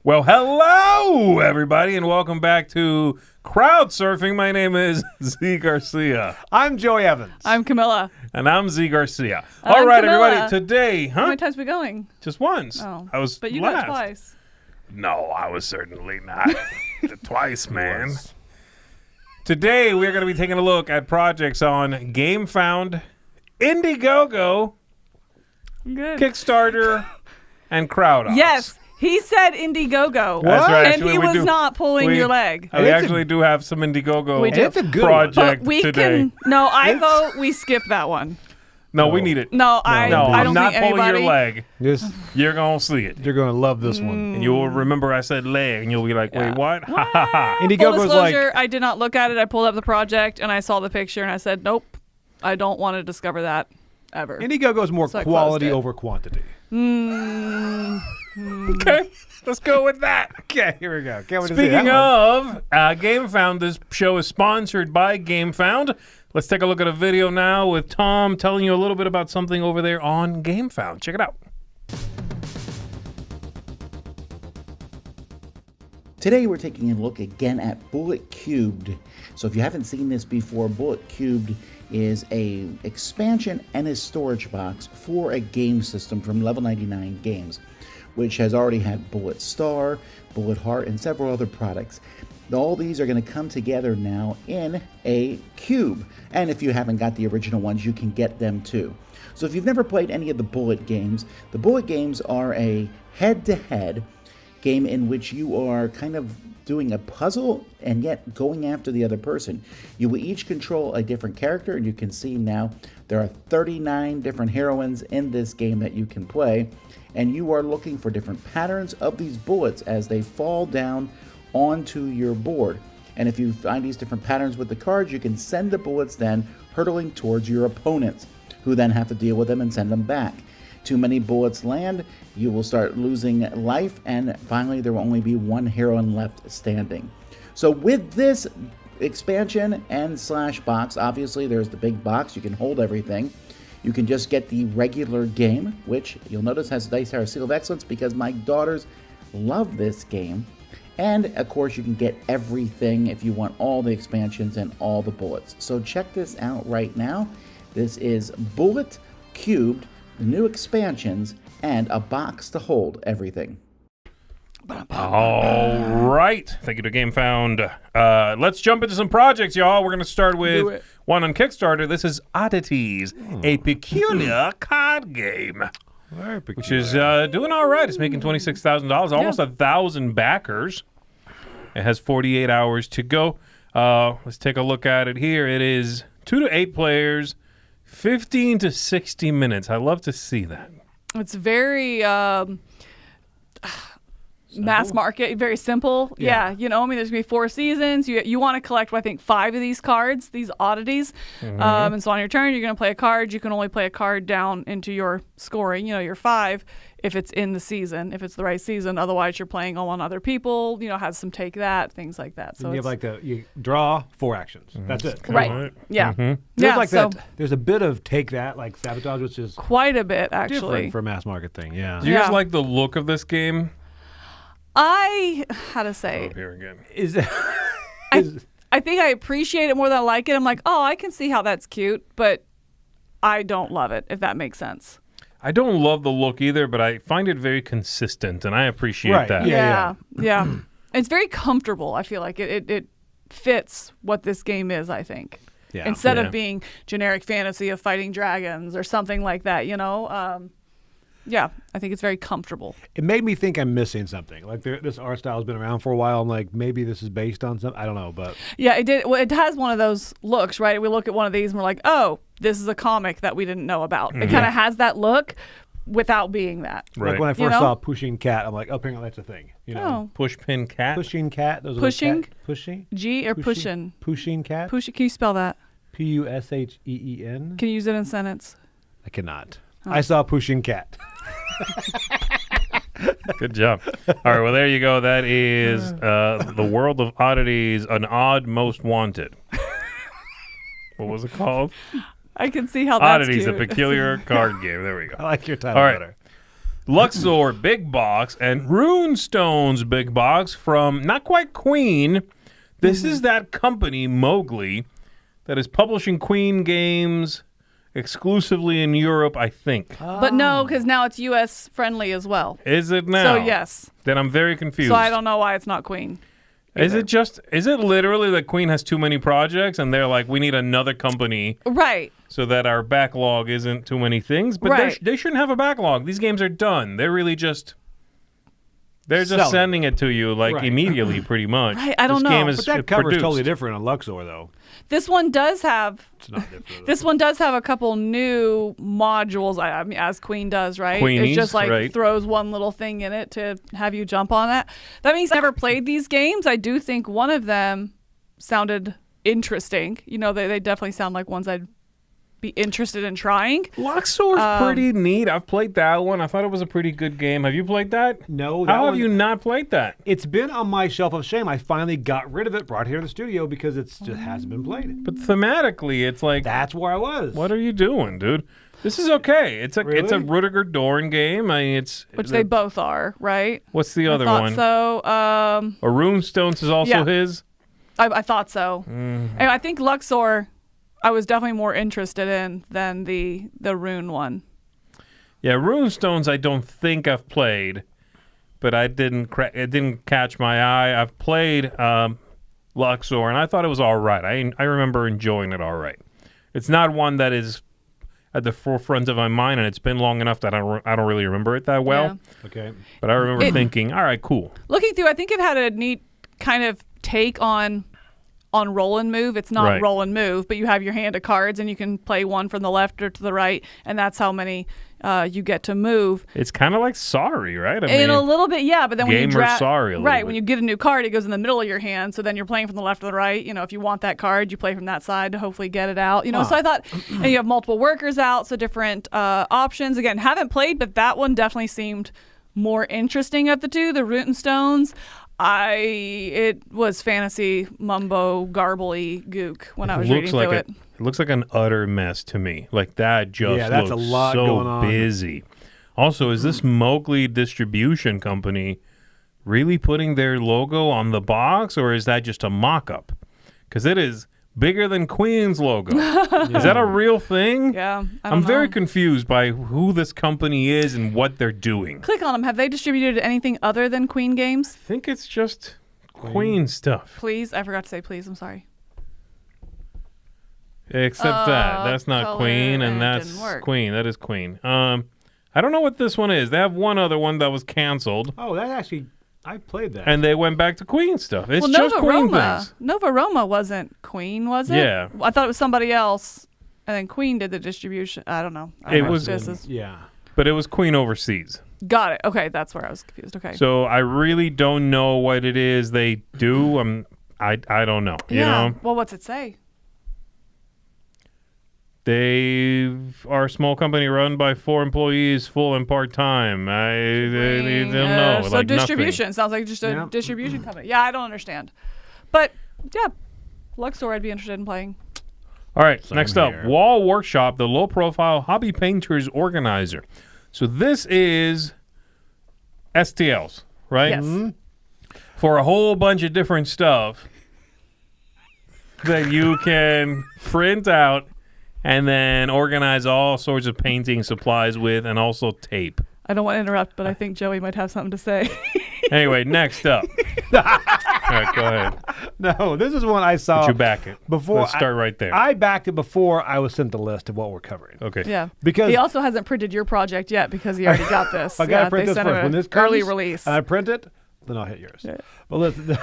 Well, hello, everybody, and welcome back to Crowdsurfing. My name is Z Garcia. I'm Joey Evans. I'm Camilla. And I'm Z Garcia. I'm All right, Camilla. everybody, today, How many times are we going? Just once. Oh. I was But you last. got twice. No, I was certainly not. Twice, man. Today, we're going to be taking a look at projects on Gamefound, Indiegogo, Good. Kickstarter, and Crowdsurfing. Yes. He said Indiegogo. That's right. And Actually, he we was do- not pulling your leg. We actually do have some Indiegogo We do. It's a good project But we today. No, I vote we skip that one. No, we need it. No, I I'm don't not think pulling anybody. your leg. Just, You're going to see it. you're going to love this one. And you'll remember I said leg, and you'll be like, wait, what? Ha, ha, ha. Full Indiegogo's disclosure, like, I did not look at it. I pulled up the project and I saw the picture and I said, nope, I don't want to discover that ever. Indiegogo's more So I quality closed it. over quantity. Okay, let's go with that. Okay, here we go. Can't wait to see Speaking that one. of Gamefound, this show is sponsored by Gamefound. Let's take a look at a video now with Tom telling you a little bit about something over there on Gamefound. Check it out. Today we're taking a look again at Bullet Cubed. So if you haven't seen this before, Bullet Cubed is a expansion and a storage box for a game system from Level 99 Games, which has already had Bullet Star, Bullet Heart, and several other products. All these are going to come together now in a cube. And if you haven't got the original ones, you can get them too. So if you've never played any of the Bullet games, the Bullet games are a head-to-head game in which you are kind of doing a puzzle and yet going after the other person. You will each control a different character, and you can see now there are 39 different heroines in this game that you can play, and you are looking for different patterns of these bullets as they fall down onto your board. And if you find these different patterns with the cards, you can send the bullets then hurtling towards your opponents, who then have to deal with them and send them back. Too many bullets land, you will start losing life, and finally there will only be one heroine left standing. So with this expansion and slash box, obviously there's the big box, you can hold everything. You can just get the regular game, which you'll notice has Dice Tower Seal of Excellence because my daughters love this game. And of course you can get everything if you want all the expansions and all the bullets. So check this out right now. This is Bullet Cubed, the new expansions, and a box to hold everything. All right. Thank you to Gamefound. Let's jump into some projects, y'all. We're going to start with one on Kickstarter. This is Oddities, a peculiar card game, which is doing all right. It's making $26,000, almost 1,000 backers. It has 48 hours to go. Let's take a look at it here. It is 2 to 8 players, 15 to 60 minutes. I love to see that. It's very mass market, very simple. Yeah, you know, I mean, there's going to be 4 seasons. You want to collect, I think, 5 of these cards, these oddities. And so on your turn, you're going to play a card. You can only play a card down into your scoring, you know, your 5, if it's in the season, if it's the right season. Otherwise, you're playing on other people, you know, has some take that, things like that. So you have you draw 4 actions. That's it. right. Yeah. There's Yeah, that. There's a bit of take that, like Sabotage, which is quite a bit, actually. different for a mass market thing. Yeah. Do you guys Yeah. like the look of this game? How to say, Oh, here again. I think I appreciate it more than I like it. I'm like, oh, I can see how that's cute, but I don't love it, if that makes sense. I don't love the look either, but I find it very consistent, and I appreciate Right, that. yeah. Yeah. It's very comfortable. I feel like it fits what this game is, I think. Yeah. Instead Yeah. of being generic fantasy of fighting dragons or something like that, you know? Yeah, I think it's very comfortable. It made me think I'm missing something. Like this art style has been around for a while. I'm like, maybe this is based on something. I don't know, but Yeah, it did. Well, it has one of those looks, right? We look at one of these and we're like, oh, this is a comic that we didn't know about. It kind of has that look without being that. Right. like when I You first know? saw Pushing Cat, I'm like, oh, apparently that's a thing. You know, Oh, Push pin cat. Pushing Cat. Those are Pushing? Pushing. G or pushin'? Pushing Cat. Push. Can you spell that? Pusheen. Can you use it in a sentence? I cannot. I saw Pushing Cat. Good job. All right, well, there you go. That is The World of Oddities, an odd most wanted. What was it called? I can see how that's Oddities, cute. a peculiar card game. There we go. I like your title All right. better. Luxor big box and Rune Stones big box from not quite Queen. This is that company, Mowgli, that is publishing Queen games exclusively in Europe, I think. But no, because now it's U.S. friendly as well. Is it now? So yes. Then I'm very confused. So I don't know why it's not Queen. Is it literally that Queen has too many projects and they're like, we need another company Right. so that our backlog isn't too many things? But Right. they shouldn't have a backlog. These games are done. They're really just... They're just Selling sending it to you like Right. immediately, pretty much. Right, I don't this know. Game is But that cover is produced. totally different on Luxor, though. This one does have It's not different. This one does have a couple new modules, I mean, as Queen does, right? Queenies, it just like right. throws one little thing in it to have you jump on that. That means I've never played these games. I do think one of them sounded interesting. You know, they definitely sound like ones I'd be interested in trying. Luxor's pretty neat. I've played that one. I thought it was a pretty good game. Have you played that? No. That How have one- you not played that? It's been on my shelf of shame. I finally got rid of it, brought it here to the studio because it just hasn't been played. But thematically, it's like, That's where I was. what are you doing, dude? This is okay. It's a Really? Rudiger Dorn game. I mean, Which they both are, right? What's the other I thought one? so. A Rune Stones is also Yeah. his. I thought so. And I think Luxor, I was definitely more interested in than the Rune one. Yeah, Rune Stones I don't think I've played, but it didn't catch my eye. I've played Luxor, and I thought it was all right. I remember enjoying it all right. It's not one that is at the forefront of my mind, and it's been long enough that I don't really remember it that well. Yeah. Okay. But I remember thinking, all right, cool. Looking through, I think it had a neat kind of take on roll and move. It's not Right. roll and move, but you have your hand of cards and you can play one from the left or to the right, and that's how many you get to move. It's kind of like Sorry, right? I In a little bit, yeah, but then when you Gamer draft, Sorry a little right, bit. when you get a new card, it goes in the middle of your hand, so then you're playing from the left or the right. You know, if you want that card, you play from that side to hopefully get it out. You know, so I thought, and you have multiple workers out, so different options. Again, haven't played, but that one definitely seemed more interesting of the two, the Rune Stones. It was fantasy mumbo garbly gook when I was reading through it. It looks like an utter mess to me. Like that just Yeah, that's looks a lot so going on. busy. Also, is this Mowgli distribution company really putting their logo on the box, or is that just a mock-up? Because it is bigger than Queen's logo. Is that a real thing? Yeah, I'm very know. confused by who this company is and what they're doing. Click on them. Have they distributed anything other than Queen games? I think it's just Queen stuff. Please, I forgot to say please. I'm sorry. Except that's not color, Queen, and and it that's didn't work. Queen. That is Queen. I don't know what this one is. They have one other one that was canceled, Oh, that actually, I played that. and they went back to Queen stuff. It's Well, just Nova Queen Roma. things. Nova Roma wasn't Queen, was it? Yeah. I thought it was somebody else, and then Queen did the distribution. I don't know. I It don't know. was- This is- yeah. But it was Queen overseas. got it. Okay, that's where I was confused. Okay. So I really don't know what it is they do. I don't know. You know, Well, what's it say? they are a small company run by 4 employees, full and part time. I don't know. So like distribution sounds like just a Yeah. distribution company. Yeah, I don't understand. But yeah, Luxor, I'd be interested in playing. All right, Same next up, here. Wallworkshop, the low-profile hobby painters organizer. So this is STLs, right? Yes. For a whole bunch of different stuff that you can print out and then organize all sorts of painting supplies with, and also tape. I don't want to interrupt, but I think Joey might have something to say. Anyway, next up. All right, go ahead. No, this is one I saw. Did you back it? Before Let's start right there. I backed it before I was sent the list of what we're covering. Okay. Yeah. Because- he also hasn't printed your project yet because he already got this. I gotta print they this sent him first. When a this comes, early release. and I print it, then I'll hit yours. Yeah. But listen,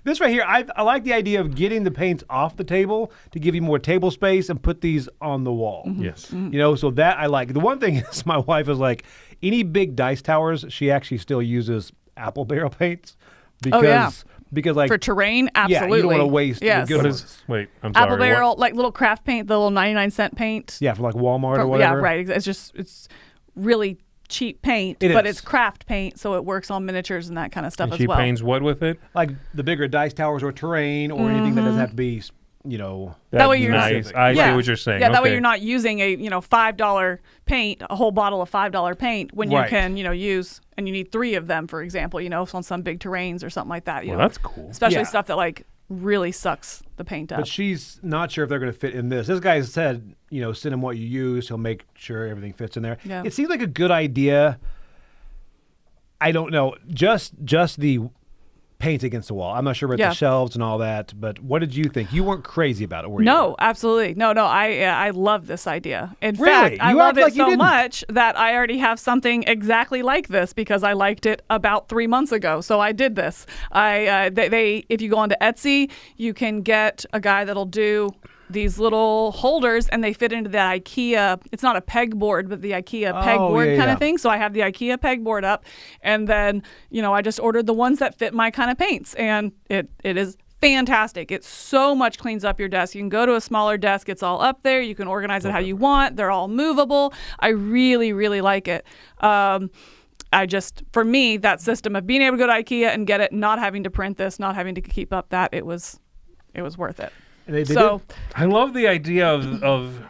this right here, I like the idea of getting the paints off the table to give you more table space and put these on the wall. Yes. You know, so that I like. The one thing is, my wife is like, any big dice towers, she actually still uses apple barrel paints because like For terrain, absolutely. Yeah, you don't want to waste Yes. the good What ones. is? Wait, I'm sorry. Apple barrel, like little craft paint, the little 99-cent paint. Yeah, for like Walmart or Yeah, whatever. right. It's really cheap paint, It but is. it's craft paint, so it works on miniatures and that kind of stuff And as she well. paints what with it? Like the bigger dice towers or terrain or anything that doesn't have to be That way you're nice. I see what you're saying. Yeah, that way Okay. you're not using a $5 paint, a whole bottle of $5 paint when you can use, and you need 3 of them, for example, on some big terrains or something like that. Well, that's cool. Especially stuff that like really sucks the paint up. But she's not sure if they're going to fit in this. This guy said, send him what you use. He'll make sure everything fits in there. Yeah. It seems like a good idea. I don't know. Just the paint against the wall. I'm not sure about the shelves and all that, but what did you think? You weren't crazy about it, were you? No, absolutely. No, I love this idea. In Really? fact, I You love act it like you so didn't. much that I already have something exactly like this because I liked it about 3 months ago. So I did this. If you go onto Etsy, you can get a guy that'll do these little holders, and they fit into the IKEA. It's not a pegboard, but the IKEA pegboard kind of thing. So I have the IKEA pegboard up, and then I just ordered the ones that fit my kind of paints, and it is fantastic. It so much cleans up your desk. You can go to a smaller desk. It's all up there. You can organize it how you want. They're all movable. I really, really like it. For me, that system of being able to go to IKEA and get it, not having to print this, not having to keep up that, it was worth it. I love the idea of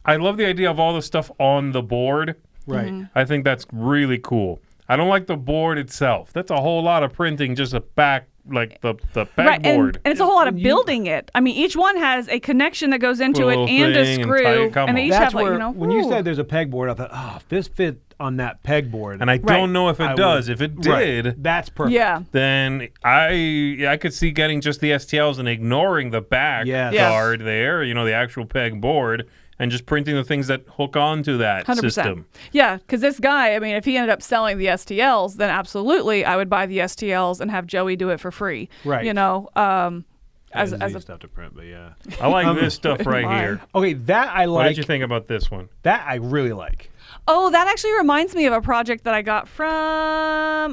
I love the idea of all the stuff on the board. Right. Mm-hmm. I think that's really cool. I don't like the board itself. That's a whole lot of printing, just a back, like the Right, backboard. and it's a whole lot of building it. I mean, each one has a connection that goes into it and a screw, and they each That's have where, when you said there's a pegboard, I thought, if this fit on that pegboard. And I don't know if it does. If it did, that's perfect. Yeah. then I could see getting just the STLs and ignoring the back guard there, the actual pegboard, and just printing the things that hook onto that 100%. system. Yeah, because this guy, I mean, if he ended up selling the STLs, then absolutely I would buy the STLs and have Joey do it for free. Right. As easy stuff to print, but yeah. I like this stuff right here. Okay, that I like. What did you think about this one? That I really like. Oh, that actually reminds me of a project that I got from,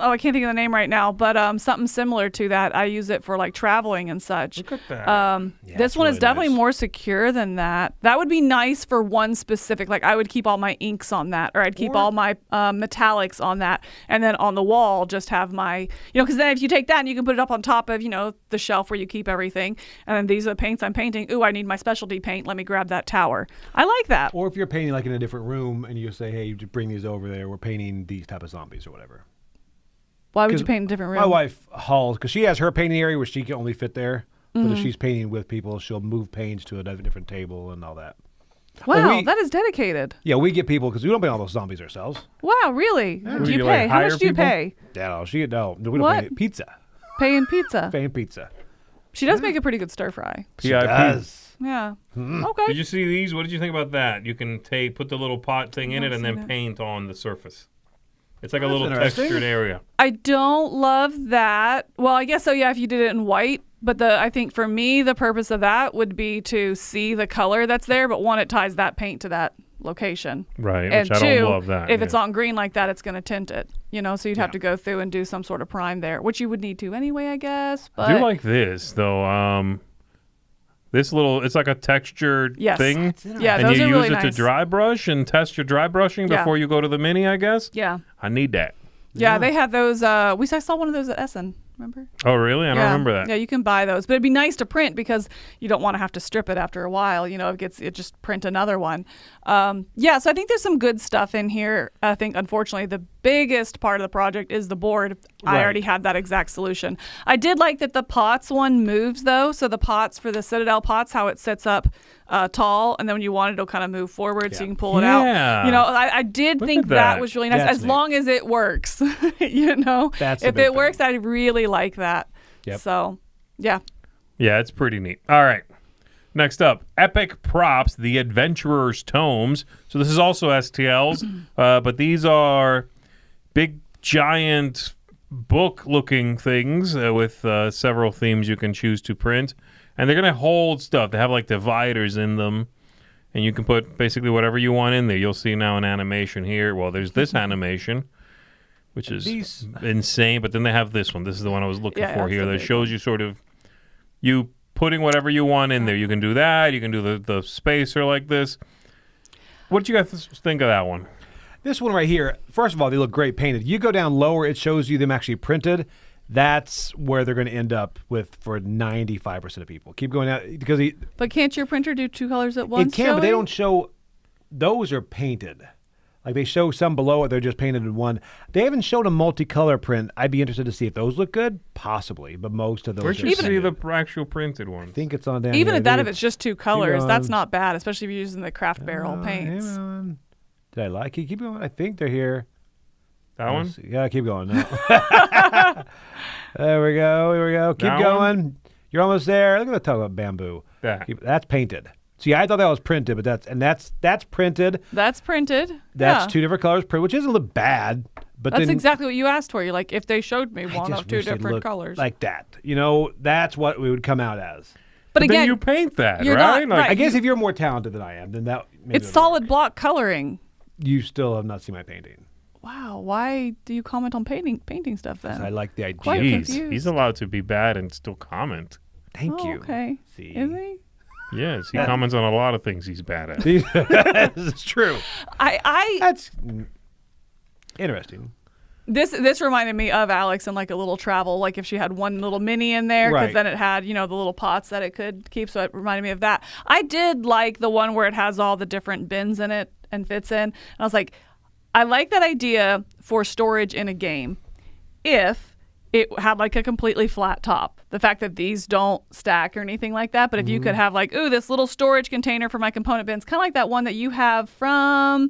I can't think of the name right now, but something similar to that. I use it for like traveling and such. Look at that. This one really is definitely nice. more secure than that. That would be nice for one specific, like I would keep all my inks on that, or I'd keep all my metallics on that. And then on the wall, just have my, because then if you take that and you can put it up on top of, the shelf where you keep everything. And then these are the paints I'm painting. Ooh, I need my specialty paint. Let me grab that tower. I like that. Or if you're painting like in a different room and you say, hey, you bring these over there, we're painting these type of zombies or whatever. Why would you paint in a different room? My wife hauls, because she has her painting area where she can only fit there. But if she's painting with people, she'll move paints to a different table and all that. Wow, that is dedicated. Yeah, we get people, because we don't paint all those zombies ourselves. Wow, really? Do Do you you, pay? like, How hire much do you people? pay? No, we don't What? pay pizza. Paying pizza. Paying pizza. She does make a pretty good stir fry. She does. Yeah. Did Okay. you see these? What did you think about that? You can put the little pot thing in it and then seen it. paint on the surface. It's like a That's little interesting. textured area. I don't love that. Well, I guess so, yeah, if you did it in white. But I think for me, the purpose of that would be to see the color that's there. But one, it ties that paint to that location. Right, And which I two, don't love that. if it's on green like that, it's going to tint it. So you'd have to go through and do some sort of prime there, which you would need to anyway, I guess. But I do like this, though. This little, it's like a textured Yes. thing. yeah, And those you are use really it nice. to dry brush and test your dry brushing Yeah. before you go to the mini, I guess. Yeah. I need that. Yeah, they have those. I saw one of those at Essen. Remember? Oh, really? I don't remember that. Yeah, you can buy those, but it'd be nice to print because you don't want to have to strip it after a while. It just print another one. So I think there's some good stuff in here. I think unfortunately the biggest part of the project is the board. I Right. already had that exact solution. I did like that the pots one moves though. So the pots for the Citadel pots, how it sits up tall, and then when you want it, it'll kind of move forward so you can pull it out. I did think at that that. was really nice, That's as neat. long as it works. That's the if big it works, thing. I really like that. Yep. So, yeah. Yeah, it's pretty neat. All right. Next up, Epic Props, The Adventurer's Tomes. So this is also STLs, but these are big, giant book-looking things with several themes you can choose to print. And they're going to hold stuff. They have like dividers in them. And you can put basically whatever you want in there. You'll see now an animation here. Well, there's this animation, which is insane. But then they have this one. This is the one I was looking for that's here. the That big shows you sort of you putting whatever you want in there. You can do that. You can do the spacer like this. What did you guys think of that one? This one right here, first of all, they look great painted. You go down lower, it shows you them actually printed. That's where they're going to end up with for 95% of people. Keep going out because But can't your printer do 2 colors at once? it can, but they don't show. Those are painted. Like they show some below it, they're just painted in one. They haven't shown a multicolor print. I'd be interested to see if those look good, possibly, but most of those. Where'd you see the actual printed one? I think it's on down Even here. at that, if it's just 2 colors, that's not bad, especially if you're using the craft barrel paints. Did I like it? Keep going. I think they're here. That one? Yeah, keep going. No. There we go. Here we go. Keep That going. one? You're almost there. Look at the talk about bamboo. That's painted. See, I thought that was printed, but that's printed. That's printed. That's yeah. 2 different colors, which isn't look bad. But that's then, exactly what you asked for. You're like, if they showed me I one just of 2 wish they'd different look colors. like that. That's what we would come out as. but again, then you paint that, you're right? not- right. I guess if you're more talented than I am, then that maybe it's solid block coloring. You still have not seen my painting. Wow, why do you comment on painting stuff then? I like the idea. Quite Jeez, confused. he's allowed to be bad and still comment. Thank you. Okay. See, Is he? Yes, he comments on a lot of things he's bad at. this is true. I That's interesting. This reminded me of Alex and like a little travel, like if she had one little mini in there, because Right. then it had, the little pots that it could keep. So it reminded me of that. I did like the one where it has all the different bins in it and fits in. And I was like, I like that idea for storage in a game if it had like a completely flat top. The fact that these don't stack or anything like that. But if you could have like, ooh, this little storage container for my component bins, kind of like that one that you have from...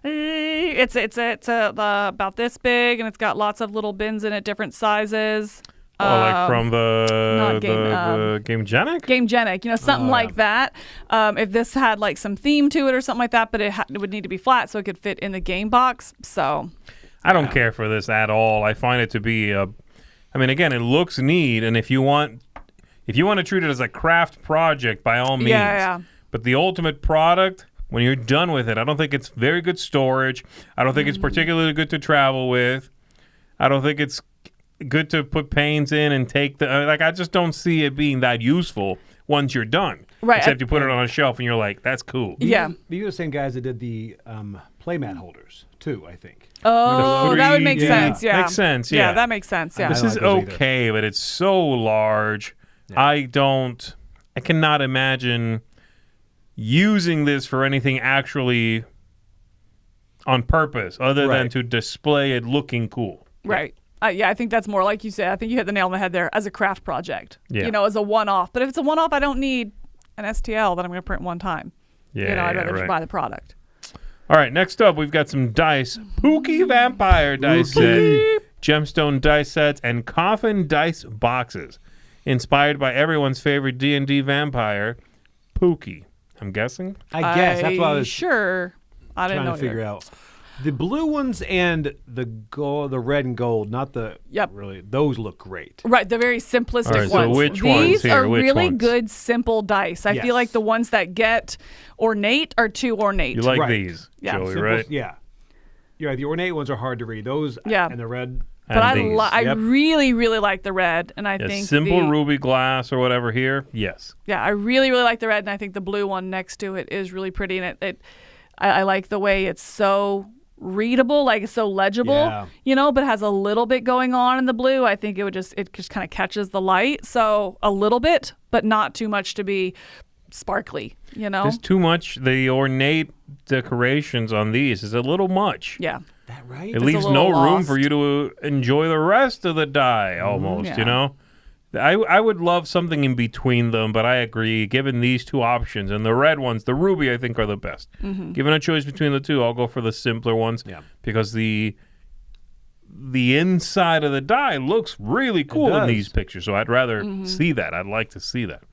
It's about this big, and it's got lots of little bins in it, different sizes. Like from not the Gamegenic? Gamegenic, something like that. If this had like some theme to it or something like that, but it would need to be flat so it could fit in the game box. So I don't care for this at all. I find it to be again, it looks neat, and if you want to treat it as a craft project, by all means. Yeah. But the ultimate product, when you're done with it, I don't think it's very good storage. I don't think it's particularly good to travel with. I don't think it's good to put paints in and take I just don't see it being that useful once you're done. Right. Except you put it on a shelf and you're like, that's cool. Yeah. These are the same guys that did the playmat holders, too, I think. Oh, that would make sense. Yeah. Makes sense, yeah. Yeah, that makes sense. Yeah. This is don't like those okay, but it's so large. Yeah. I cannot imagine using this for anything actually on purpose other than to display it looking cool. Right. I think that's more like you said. I think you hit the nail on the head there as a craft project. Yeah. As a one-off. But if it's a one-off, I don't need an STL that I'm going to print one time. Yeah, I'd rather right. just buy the product. All right, next up, we've got some dice. Pookie Vampire dice set, gemstone dice sets, and coffin dice boxes. Inspired by everyone's favorite D&D vampire, Pookie. I'm guessing? I guess. That's what I was Sure. I didn't trying know to figure out. The blue ones and the red and gold, not the really, those look great. Right, the very simplistic All right, so ones. which These ones here? are Which really ones? good, simple dice. I feel like the ones that get ornate are too ornate. You like Right. these, Yeah. Joey, Simple- right? Yeah. You're right. The ornate ones are hard to read. Those and the red. But And I these. really, really like the red, and I think simple ruby glass or whatever here, yes. Yeah, I really, really like the red, and I think the blue one next to it is really pretty, and I like the way it's so readable, like it's so legible, but has a little bit going on in the blue. I think it just kind of catches the light, so a little bit, but not too much to be sparkly, There's too much. The ornate decorations on these is a little much. Yeah. That right? It leaves no little room for lost. you to enjoy the rest of the die, almost, Yeah. I would love something in between them, but I agree, given these two options, and the red ones, the ruby, I think, are the best. Mm-hmm. Given a choice between the two, I'll go for the simpler ones, because the inside of the die looks really cool in these pictures, so I'd rather see that. I'd like to see that.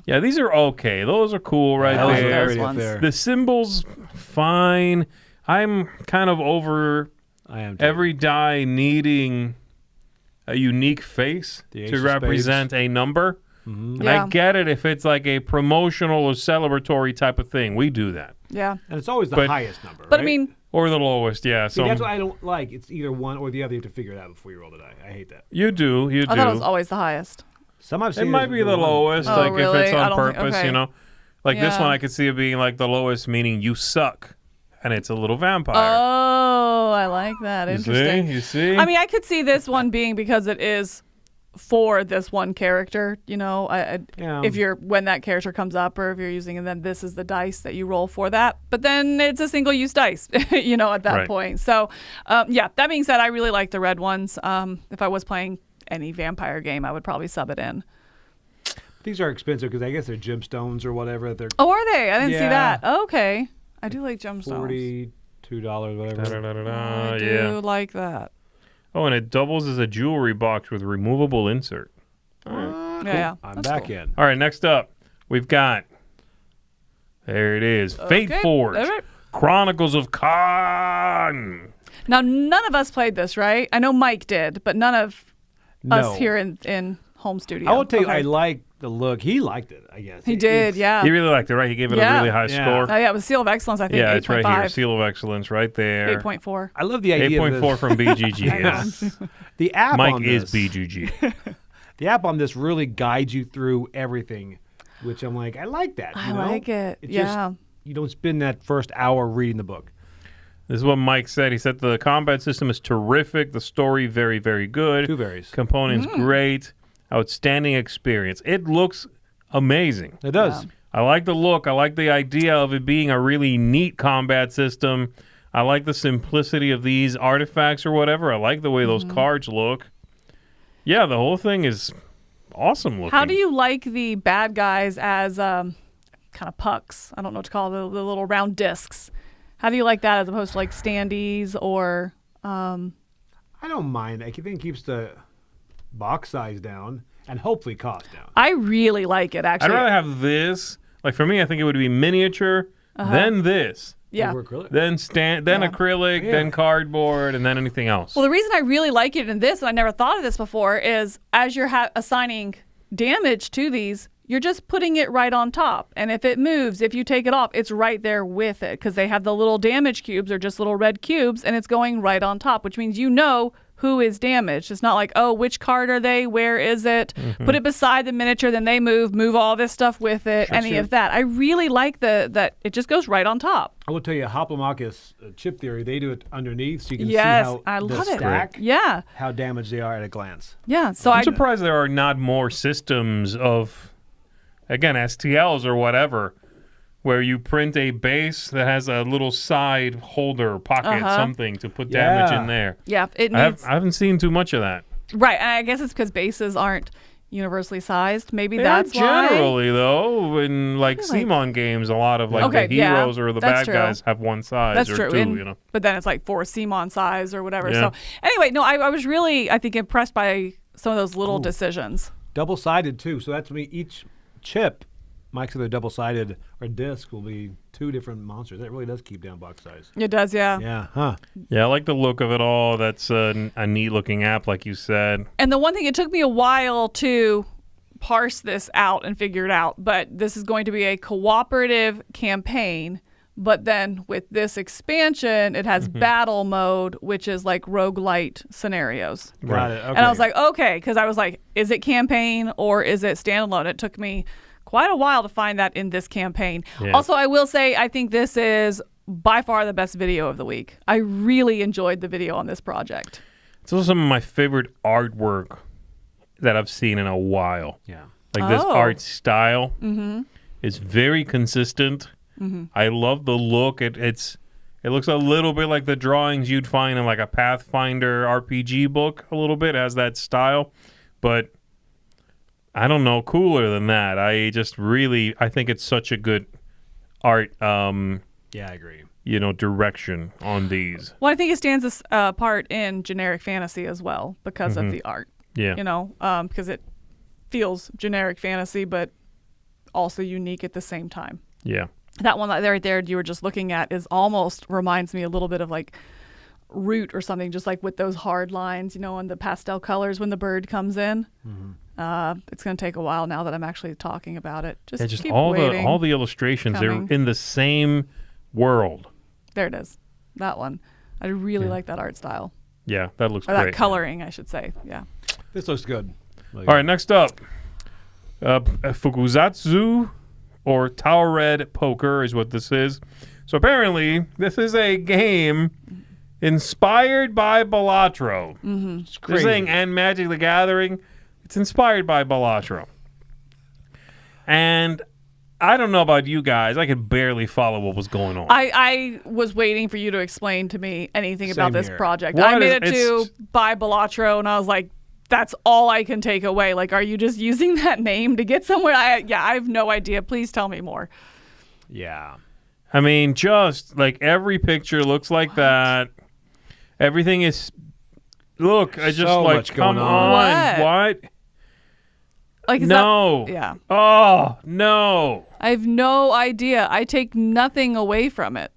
Yeah, these are okay. Those are cool right Those are there. those ones. There. The symbols, fine. I'm kind of over every die needing a unique face The Ace to of represent a number. And Yeah. I get it if it's like a promotional or celebratory type of thing. We do that. Yeah. And it's always the But- highest number. But right? I mean, Or the lowest, yeah. See, So that's what I don't like. It's either one or the other. You have to figure it out before you roll the die. I hate that. you do. I thought it was always the highest. Some I've It seen might is be the one. lowest, Oh, like really? if it's I on don't think- purpose, okay. Like this Yeah. one, I could see it being like the lowest, meaning you suck, and it's a little vampire. Oh, I like that. Interesting. You see? I mean, I could see this one being because it is for this one character, you know, if you're when that character comes up, or if you're using, and then this is the dice that you roll for that. But then it's a single-use dice, you know, at that point. So, yeah. That being said, I really like the red ones. If I was playing any vampire game, I would probably sub it in. These are expensive because I guess they're gemstones or whatever. They're are they? I didn't see that. Oh, okay, I do like gemstones. $42, whatever. I do like that. Oh, and it doubles as a jewelry box with removable insert. All right. Cool. Yeah, I'm back in. All right, next up, we've got, there it is, Fateforge, Chronicles of Kaan. Now, none of us played this, right? I know Mike did, but none of us here in home studio. I will tell you, I like the look. He liked it, I guess. He did, yeah. He really liked it, right? He gave it a really high score. Oh, yeah, it was Seal of Excellence, I think. Yeah, 8. it's right 5. here. Seal of Excellence right there. 8.4. I love the idea 8.4 from BGG. Yes. The app Mike on is this, BGG. The app on this really guides you through everything, which I'm like, I like that. I like it. It's just, you don't spend that first hour reading the book. This is what Mike said. He said the combat system is terrific. The story, very, very good. Two varies. Components, great. Outstanding experience. It looks amazing. It does. Yeah. I like the look. I like the idea of it being a really neat combat system. I like the simplicity of these artifacts or whatever. I like the way those cards look. Yeah, the whole thing is awesome looking. How do you like the bad guys as kind of pucks? I don't know what to call the little round discs. How do you like that as opposed to like standees or... I don't mind. I think it keeps the box size down and hopefully cost down. I really like it, actually. I'd rather have this. Like for me, I think it would be miniature, then this. Yeah. Then acrylic, then cardboard, and then anything else. Well, the reason I really like it in this, and I never thought of this before, is as you're assigning damage to these, you're just putting it right on top. And if it moves, if you take it off, it's right there with it because they have the little damage cubes or just little red cubes, and it's going right on top, which means you know who is damaged. It's not like, oh, which card are they? Where is it? Put it beside the miniature, then they move all this stuff with it, of that. I really like that it just goes right on top. I will tell you, Hoplomachus chip theory, they do it underneath so you can see how I love it. Stack, yeah. how damaged they are at a glance. Yeah. So I'm surprised there are not more systems of, again, STLs or whatever, where you print a base that has a little side holder, pocket, something to put damage in there. Yeah, it needs... I haven't seen too much of that. Right, and I guess it's because bases aren't universally sized. Maybe They that's are generally, though, in like CMON games, a lot of like the heroes or the bad guys have one size that's or true. two, you know. But then it's like 4 CMON size or whatever. So anyway, no, I was really, I think, impressed by some of those little decisions. Double-sided, too. So that's me, each chip... Mike said they're double-sided, or disc will be 2 different monsters. That really does keep down box size. It does, yeah. Yeah, huh. Yeah, I like the look of it all. That's a neat-looking app, like you said. And the one thing, it took me a while to parse this out and figure it out, but this is going to be a cooperative campaign, but then with this expansion, it has battle mode, which is like roguelite scenarios. Got it, okay. And I was like, okay, because I was like, is it campaign or is it standalone? It took me quite a while to find that in this campaign. Yeah. Also, I will say, I think this is by far the best video of the week. I really enjoyed the video on this project. It's also some of my favorite artwork that I've seen in a while. Yeah. Like this art style is very consistent. I love the look. It looks a little bit like the drawings you'd find in like a Pathfinder RPG book. A little bit. It has that style, but I don't know, cooler than that. I think it's such a good art. Yeah, I agree. Direction on these. Well, I think it stands apart in generic fantasy as well because of the art. Yeah. Because it feels generic fantasy, but also unique at the same time. Yeah. That one right there you were just looking at almost reminds me a little bit of like Root or something, just like with those hard lines, and the pastel colors when the bird comes in. It's going to take a while now that I'm actually talking about it. Just keep waiting. all the illustrations, Coming. they're in the same world. There it is. That one. I really like that art style. Yeah, that looks Or great. that coloring, I should say. Yeah. This looks good. All right, next up, Fukuzatsu or Tower Red Poker is what this is. So apparently, this is a game Inspired by Balatro. Mm-hmm. They're saying, and Magic the Gathering, it's inspired by Balatro. And I don't know about you guys. I could barely follow what was going on. I was waiting for you to explain to me anything about this project. What I made it to buy Balatro, and I was like, that's all I can take away. Like, are you just using that name to get somewhere? I have no idea. Please tell me more. Yeah. I mean, just like every picture looks like that. Everything is. Look, I just so like, much come going on. What? Like, is no. Yeah. Oh, no. I have no idea. I take nothing away from it.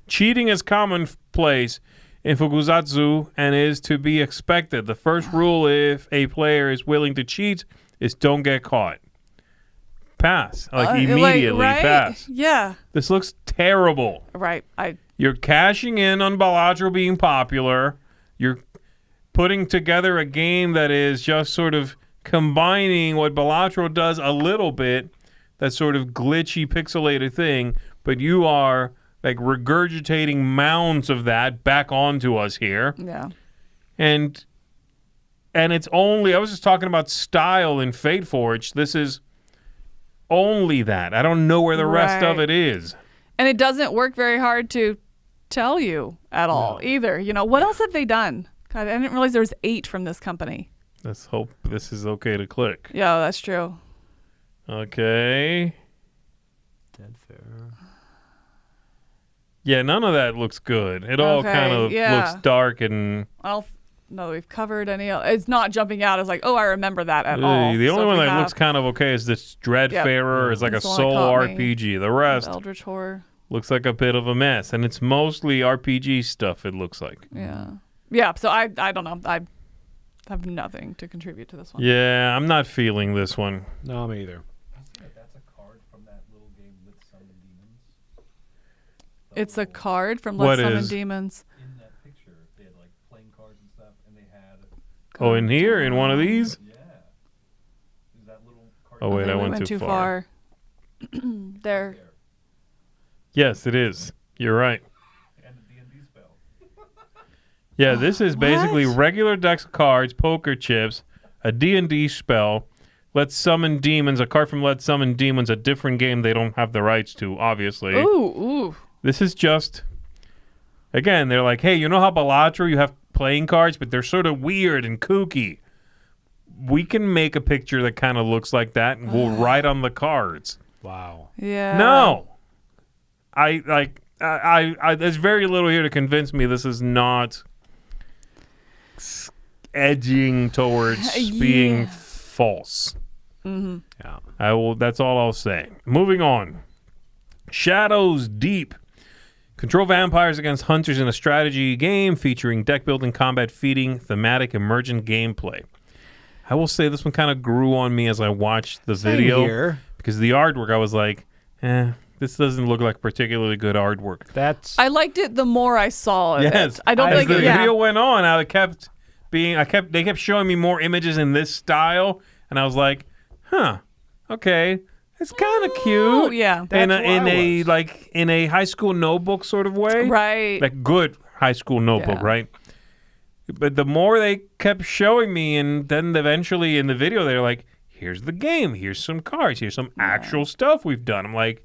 Cheating is commonplace in Fukuzatsu and is to be expected. The first rule if a player is willing to cheat is don't get caught. Pass. Like immediately right? pass. Yeah. This looks terrible. Right. You're cashing in on Balatro being popular. You're putting together a game that is just sort of combining what Balatro does a little bit, that sort of glitchy, pixelated thing, but you are like regurgitating mounds of that back onto us here. Yeah. And it's only, I was just talking about style in Fateforge. This is only that. I don't know where the rest of it is. And it doesn't work very hard to tell you at all either. You know, what else have they done? God, I didn't realize there was 8 from this company. Let's hope this is okay to click. Yeah, that's true. Okay. Dead fair. Yeah, none of that looks good. It all kind of looks dark and... I don't know that we've covered any else. It's not jumping out as like, oh, I remember that at all. The only one that looks kind of okay is this Dreadfarer. It's like a soul RPG. The rest Eldritch Horror looks like a bit of a mess. And it's mostly RPG stuff, it looks like. Yeah. Yeah, so I don't know. I have nothing to contribute to this one. Yeah, I'm not feeling this one. No, me either. That's a card from that little game, Let's Summon Demons. It's a card from Let's Summon Demons. In that picture, they had like playing cards and stuff, and they had... Oh, in here? In one of these? Yeah. Is that little card... Oh, wait, I went too far. There. Yes, it is. You're right. And the D&D spell. Yeah, this is basically regular decks of cards, poker chips, a D&D spell, Let's Summon Demons, a card from Let's Summon Demons, a different game they don't have the rights to, obviously. Ooh. This is just, again, they're like, hey, you know how Balatro, you have playing cards, but they're sort of weird and kooky. We can make a picture that kind of looks like that, and we'll write on the cards. Wow. Yeah. No. There's very little here to convince me this is not edging towards being false. Mm-hmm. Yeah. That's all I'll say. Moving on. Shadows Deep. Control vampires against hunters in a strategy game featuring deck building, combat feeding, thematic, emergent gameplay. I will say this one kind of grew on me as I watched the video. Here. Because the artwork, I was like, this doesn't look like particularly good artwork. I liked it the more I saw it. Yes. I don't think as the video went on, they kept showing me more images in this style, and I was like, okay. It's kind of cute. Yeah. In a high school notebook sort of way. Right. Like good high school notebook, right? But the more they kept showing me, and then eventually in the video, they're like, here's the game. Here's some cards. Here's some actual stuff we've done. I'm like,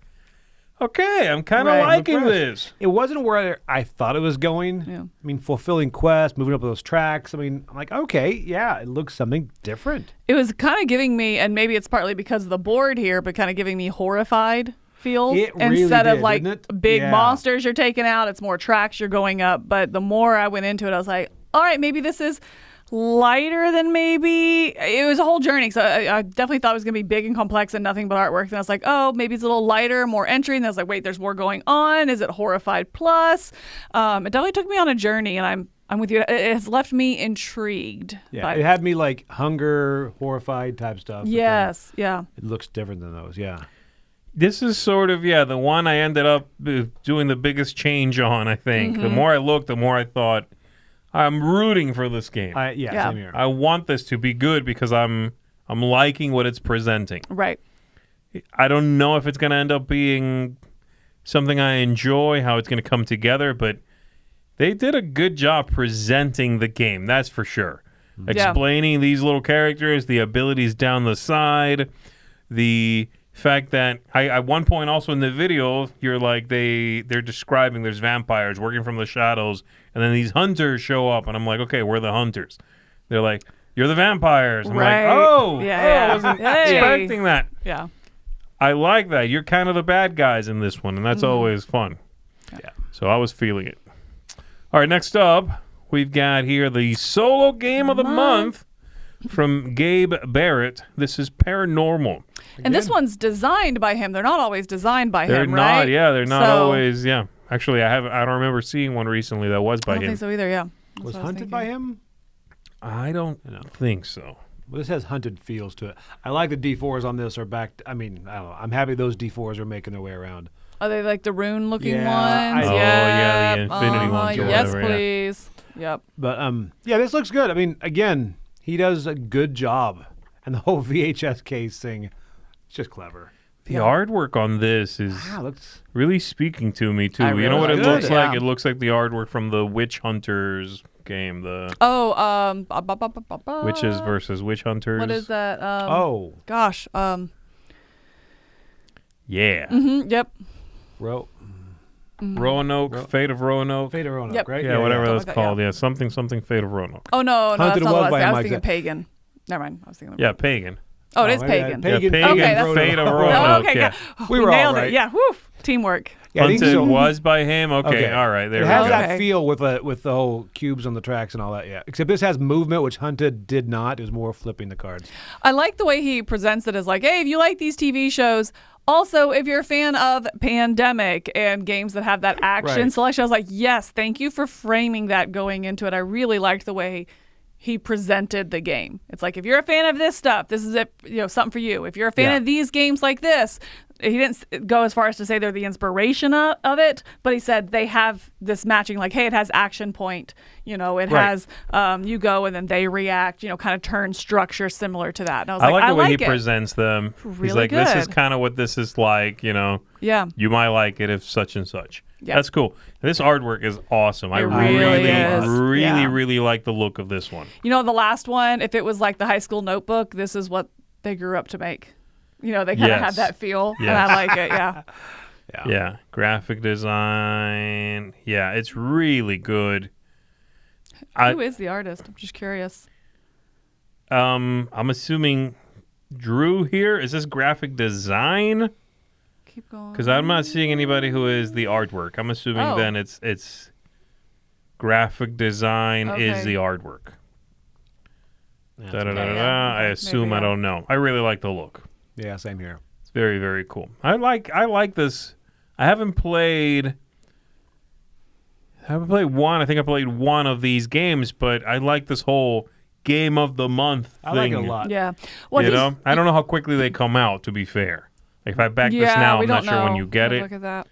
okay, I'm kind of liking this. It wasn't where I thought it was going. Yeah. I mean, fulfilling quests, moving up those tracks. I mean, I'm like, okay, yeah, it looks something different. It was kind of giving me, and maybe it's partly because of the board here, but kind of giving me horrified feels. It really Instead did, of like didn't it? big Yeah. monsters you're taking out, it's more tracks you're going up. But the more I went into it, I was like, all right, maybe this is lighter than maybe. It was a whole journey. So I definitely thought it was going to be big and complex and nothing but artwork. And I was like, oh, maybe it's a little lighter, more entry. And I was like, wait, there's more going on. Is it Horrified Plus? It definitely took me on a journey, and I'm with you. It has left me intrigued. Yeah, it had me like hunger, horrified type stuff. Yes, yeah. It looks different than those, yeah. This is sort of, the one I ended up doing the biggest change on, I think. The more I looked, the more I thought, I'm rooting for this game. Same here. I want this to be good because I'm liking what it's presenting. Right. I don't know if it's going to end up being something I enjoy, how it's going to come together, but They did a good job presenting the game, that's for sure. Explaining these little characters, the abilities down the side, the fact that at one point also in the video, you're like they're describing there's vampires working from the shadows, and then these hunters show up, and I'm like, okay, we're the hunters. They're like, you're the vampires. I'm like, oh, I wasn't expecting that. Yeah. I like that. You're kind of the bad guys in this one, and that's always fun. Yeah. So I was feeling it. All right, next up, we've got here the solo game of the month from Gabe Barrett. This is Paranormal. And this one's designed by him. They're not always designed by They're him, not, right? yeah, they're not always, yeah. Actually, I don't remember seeing one recently that was by him. I don't think so either, yeah. That's Was what I Hunted by him? I don't think so. Well, this has Hunted feels to it. I like the D4s on this are back. I don't know. I'm happy those D4s are making their way around. Are they like the Rune looking Yeah, ones? yeah, the Infinity ones or Yes, whatever, yeah. please. Yep. But yeah, this looks good. I mean, again, he does a good job, and the whole VHS case thing, it's just clever. The artwork on this is Looks really speaking to me, too. I You know really what it like looks it. like? Yeah. It looks like the artwork from the Witch Hunters game, the Witches versus Witch Hunters. What is that? Gosh. Yeah. Yep. Roanoke, Fate of Roanoke. Fate of Roanoke, Yep. right? Yeah, whatever something that's like that, called. Yeah, something Fate of Roanoke. Oh, no, that's Hunted not what was I was by thinking. I was Mike thinking Zapp. pagan. Never mind. I was thinking Yeah, Pagan. Oh, it is yeah, pagan. Pagan. Yeah, Pagan, Okay, that's- Fate of Oh, Roanoke. okay. Yeah. We We were all nailed right. it. Yeah. Woo. Teamwork. Yeah, I think Hunted so. was by him? Okay, all right. There It we has go. that Okay. feel with the whole cubes on the tracks and all that, yeah. Except this has movement, which Hunted did not. It was more flipping the cards. I like the way he presents it as like, hey, if you like these TV shows, also, if you're a fan of Pandemic and games that have that action Right. selection, I was like, yes, thank you for framing that going into it. I really liked the way he presented the game. It's like, if you're a fan of this stuff, this is it, something for you. If you're a fan Yeah. of these games like this, he didn't go as far as to say they're the inspiration of it, but he said they have this matching, like, hey, it has action point, it has you go and then they react, kind of turn structure similar to that. And I was I like the way he it. presents them. He's Really like, this is good. kind of what this is like, Yeah. You might like it if such and such. Yeah. That's cool. This artwork is awesome. I really is. Yeah. really like the look of this one. The last one, if it was like the high school notebook, this is what they grew up to make. They kind of Yes. had that feel, Yes. and I like it, yeah. Yeah. Graphic design. Yeah, it's really good. Who is the artist? I'm just curious. I'm assuming Drew here. Is this graphic design? Keep going. Because I'm not seeing anybody who is the artwork. I'm assuming then it's graphic design is Okay. the artwork. Yeah, yeah. I assume. I don't know. I really like the look. yeah, same here. It's very, very cool. I like this. I haven't played one. I think I played one of these games, but I like this whole game of the month thing. I like it a lot. Yeah. Well, You know, I don't know how quickly they come out, to be fair. Like if I back this yeah, now, we I'm not don't sure when know. you get We'll it. Look at that.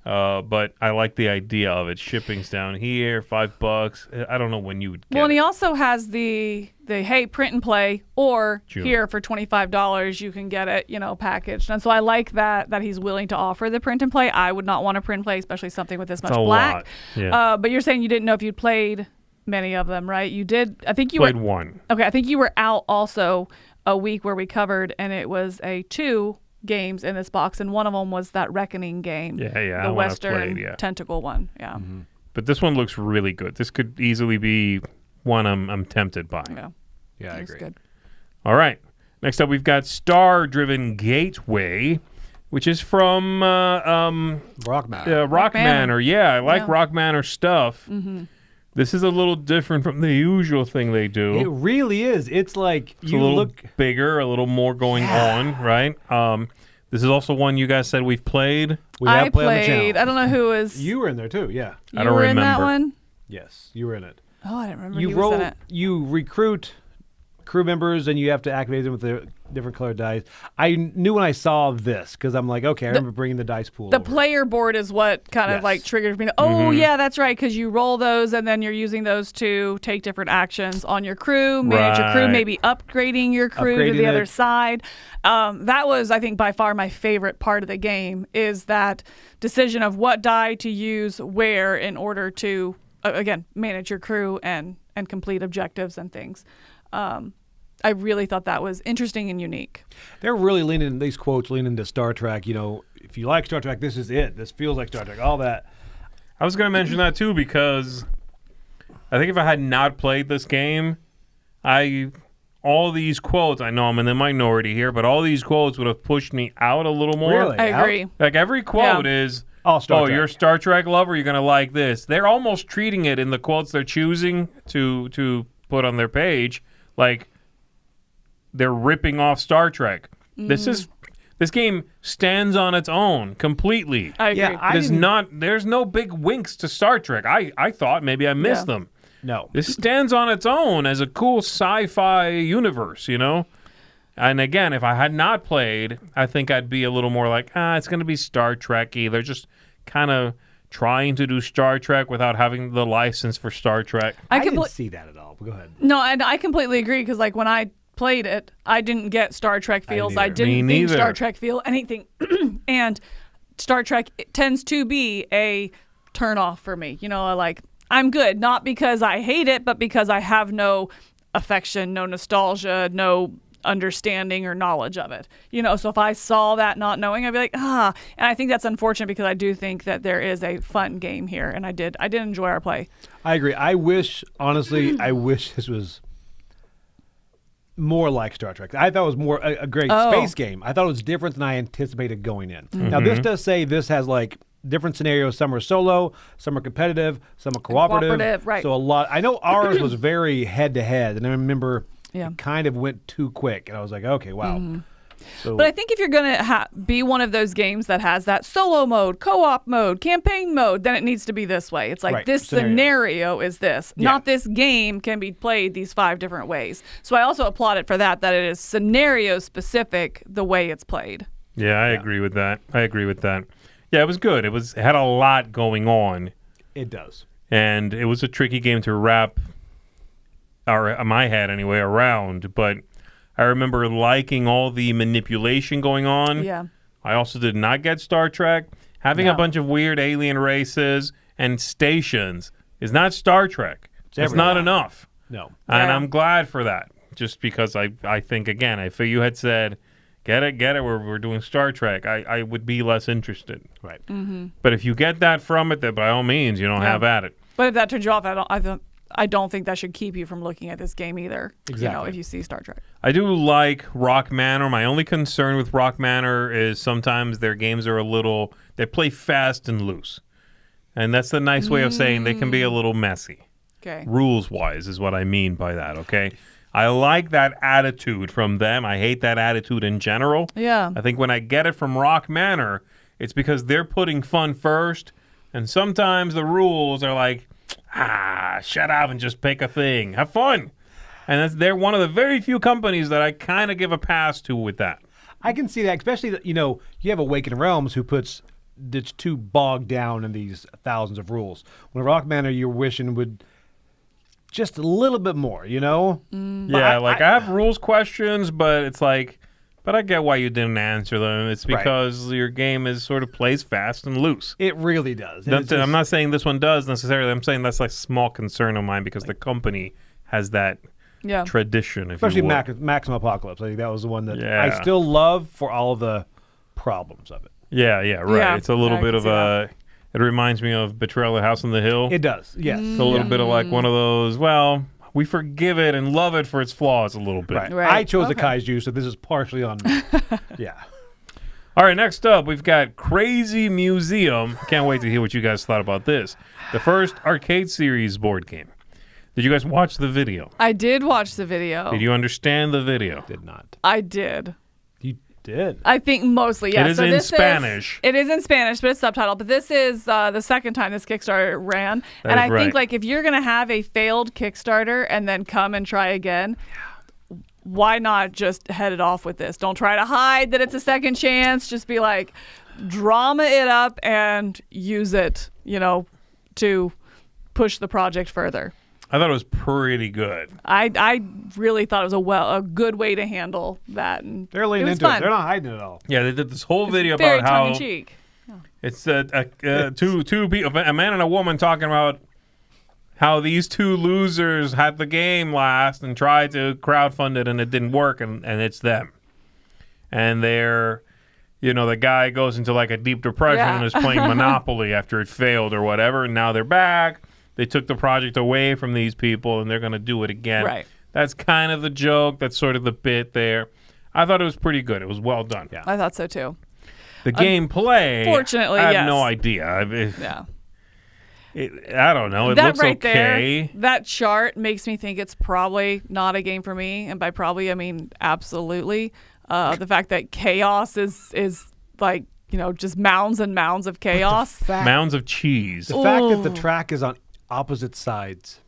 But I like the idea of it. Shipping's down here, $5. I don't know when you would get Well, and it. he also has the hey, print and play, or June. here for $25 you can get it, packaged. And so I like that he's willing to offer the print and play. I would not want to print and play, especially something with this much a black. lot, yeah. But you're saying you didn't know if you'd played many of them, right? You did. I think you Played were. one. Okay, I think you were out also a week where we covered, and it was 2 games in this box, and one of them was that Reckoning game. Yeah, that The one I've Western played, yeah. tentacle one. Yeah. Mm-hmm. But this one looks really good. This could easily be one I'm tempted by. Yeah. Yeah, I Looks agree. good. All right. Next up, we've got Star-Driven Gateway, which is from Rock Manor. Rock Manor. Yeah, I like Yeah. Rock Manor stuff. Mm-hmm. This is a little different from the usual thing they do. It really is. It's like It's you a little look. bigger, a little more going on, right? This is also one you guys said we've played. We I have played on the played. channel. I don't know who was. You were in there too. Yeah. I don't were in that remember. one. Yes, you were in it. Oh, I didn't remember. You he was in roll. it. You recruit crew members, and you have to activate them with their different colored dice. I knew when I saw this because I'm like, okay, I remember bringing the dice pool. The over. player board is what kind of Yes. like triggered me. Oh, yeah, that's right. Because you roll those and then you're using those to take different actions on your crew, manage your crew, Right. maybe upgrading your crew to Upgrading the other it. side. That was, I think, by far my favorite part of the game is that decision of what die to use where in order to again, manage your crew and complete objectives and things. I really thought that was interesting and unique. They're really leaning, these quotes lean into Star Trek. You know, if you like Star Trek, this is it. This feels like Star Trek, all that. I was going to mention that too because I think if I had not played this game, all these quotes, I know I'm in the minority here, but all these quotes would have pushed me out a little more. Really? I agree. Like every quote is, All Star Trek. you're a Star Trek lover, you're going to like this. They're almost treating it in the quotes they're choosing to put on their page like they're ripping off Star Trek. This game stands on its own completely. I agree. Yeah, There's no big winks to Star Trek. I thought maybe I missed them. No. This stands on its own as a cool sci-fi universe, you know? And again, if I had not played, I think I'd be a little more like, it's going to be Star Trek-y. They're just kind of trying to do Star Trek without having the license for Star Trek. I didn't see that at all. But go ahead. No, and I completely agree because like when I played it, I didn't get Star Trek feels. I either. didn't Me think neither. Star Trek feel anything. And Star Trek tends to be a turnoff for me. You know, like I'm good, not because I hate it, but because I have no affection, no nostalgia, no understanding or knowledge of it. You know, so if I saw that not knowing, I'd be like, And I think that's unfortunate because I do think that there is a fun game here, and I did enjoy our play. I agree. I wish this was more like Star Trek. I thought it was more a great space game. I thought it was different than I anticipated going in. Now, this does say this has like different scenarios. Some are solo, some are competitive, some are cooperative. Right. So a lot. I know ours was very head-to-head, and I remember it kind of went too quick, and I was like, okay, wow. So, But I think if you're going to be one of those games that has that solo mode, co-op mode, campaign mode, then it needs to be this way. It's like this scenario is this. Not this game can be played these 5 different ways. So I also applaud it for that it is scenario specific the way it's played. Yeah, I agree with that. Yeah, it was good. It had a lot going on. it does. And it was a tricky game to wrap my head anyway around, but I remember liking all the manipulation going on. Yeah. I also did not get Star Trek. Having a bunch of weird alien races and stations is not Star Trek. It's not enough. No. And I'm glad for that. Just because I think, again, if you had said, get it, we're doing Star Trek, I would be less interested. Right. Mm-hmm. But if you get that from it, then by all means, have at it. But if that turns you off, I don't think that should keep you from looking at this game either. Exactly. If you see Star Trek. I do like Rock Manor. My only concern with Rock Manor is sometimes their games are they play fast and loose. And that's the nice way of saying they can be a little messy. Okay. Rules-wise is what I mean by that, okay? I like that attitude from them. I hate that attitude in general. Yeah. I think when I get it from Rock Manor, it's because they're putting fun first, and sometimes the rules are like, shut up and just pick a thing. Have fun. And they're one of the very few companies that I kind of give a pass to with that. I can see that, especially that, you have Awakened Realms who puts it's too bogged down in these thousands of rules. When Rock Manor, you're wishing would just a little bit more, Yeah, I have rules questions, but it's like, but I get why you didn't answer them. It's because your game is sort of plays fast and loose. It really does. I'm not saying this one does necessarily. I'm saying that's like a small concern of mine because the company has that tradition, especially if you will. Maximum Apocalypse. I think that was the one that Yeah. I still love for all of the problems of it. Yeah, right. Yeah. It's a little I bit can of see that. it reminds me of Betrayal at House on the Hill. It does, yes. It's a little bit of like one of those, we forgive it and love it for its flaws a little bit. Right. I chose the Kaiju, so this is partially on me. Yeah. All right, next up, we've got Crazy Museum. Can't wait to hear what you guys thought about this. The first arcade series board game. Did you guys watch the video? I did watch the video. Did you understand the video? Did not. I did. You did? I think mostly, yeah. It is in Spanish. It is in Spanish, but it's subtitled. But this is the second time this Kickstarter ran. That and is I right. think like if you're going to have a failed Kickstarter and then come and try again, why not just head it off with this? Don't try to hide that it's a second chance. Just be like, drama it up and use it, to push the project further. I thought it was pretty good. I really thought it was a good way to handle that. And They're leaning it was into fun. it. They're not hiding it at all. Yeah, they did this whole video Very about how tongue-in-cheek. it's two people, a man and a woman talking about how these two losers had the game last and tried to crowdfund it and it didn't work, and it's them. And they're, the guy goes into like a deep depression and is playing Monopoly after it failed or whatever, and now they're back. They took the project away from these people, and they're going to do it again. Right. That's kind of the joke. That's sort of the bit there. I thought it was pretty good. It was well done. Yeah. I thought so too. The gameplay, fortunately, I have yes. no idea. I don't know. It that looks right okay. there, that chart makes me think it's probably not a game for me. And by probably, I mean absolutely. The fact that chaos is like, just mounds and mounds of chaos. Mounds of cheese. The fact that the track is on opposite sides.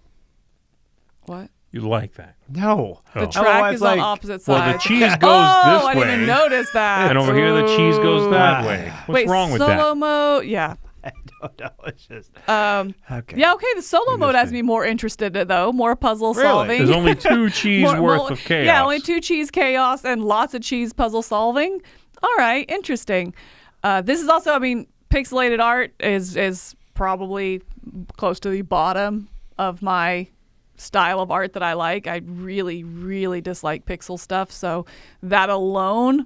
What? You like that? No. The track is on opposite sides. Well, the cheese goes this way. I didn't even notice that. And over here, the cheese goes that way. What's wrong with that? Solo mode? Yeah. I don't know. It's just... Okay. Yeah, okay. The solo mode has me more interested, though. More puzzle solving. There's only 2 cheese worth of chaos. Yeah, only 2 cheese chaos and lots of cheese puzzle solving. All right, interesting. This is also, pixelated art is probably close to the bottom of my style of art that I like. I really, really dislike pixel stuff. So that alone,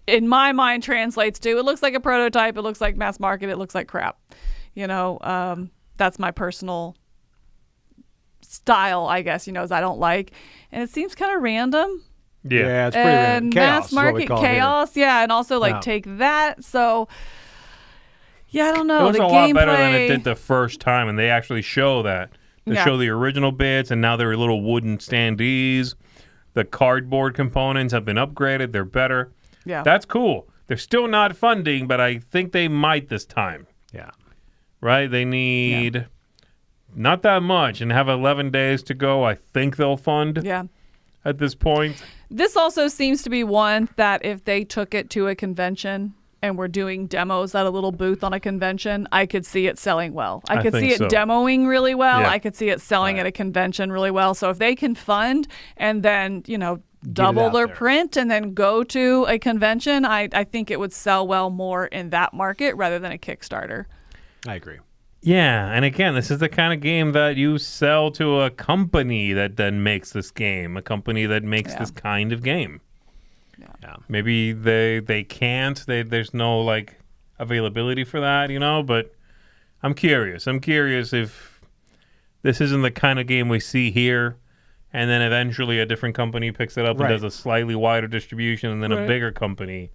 in my mind, translates to it looks like a prototype. It looks like mass market. It looks like crap. That's my personal style, I guess, is I don't like. And it seems kind of random. Yeah, it's pretty random. Chaos mass market chaos. Yeah, and also take that. So, yeah, I don't know. It was a lot better than it did the first time, and they actually show that. They show the original bits, and now they're little wooden standees. The cardboard components have been upgraded. They're better. Yeah. That's cool. They're still not funding, but I think they might this time. Yeah. Right? They need not that much and have 11 days to go. I think they'll fund at this point. This also seems to be one that if they took it to a convention and we're doing demos at a little booth on a convention, I could see it selling well. I could see it demoing really well. Yeah. I could see it selling at a convention really well. So if they can fund and then, double their print and then go to a convention, I think it would sell well more in that market rather than a Kickstarter. I agree. Yeah, and again, this is the kind of game that you sell to a company that then makes this game, a company that makes this kind of game. Yeah. Maybe they can't. There's no availability for that, but I'm curious. I'm curious if this isn't the kind of game we see here, and then eventually a different company picks it up and does a slightly wider distribution, and then a bigger company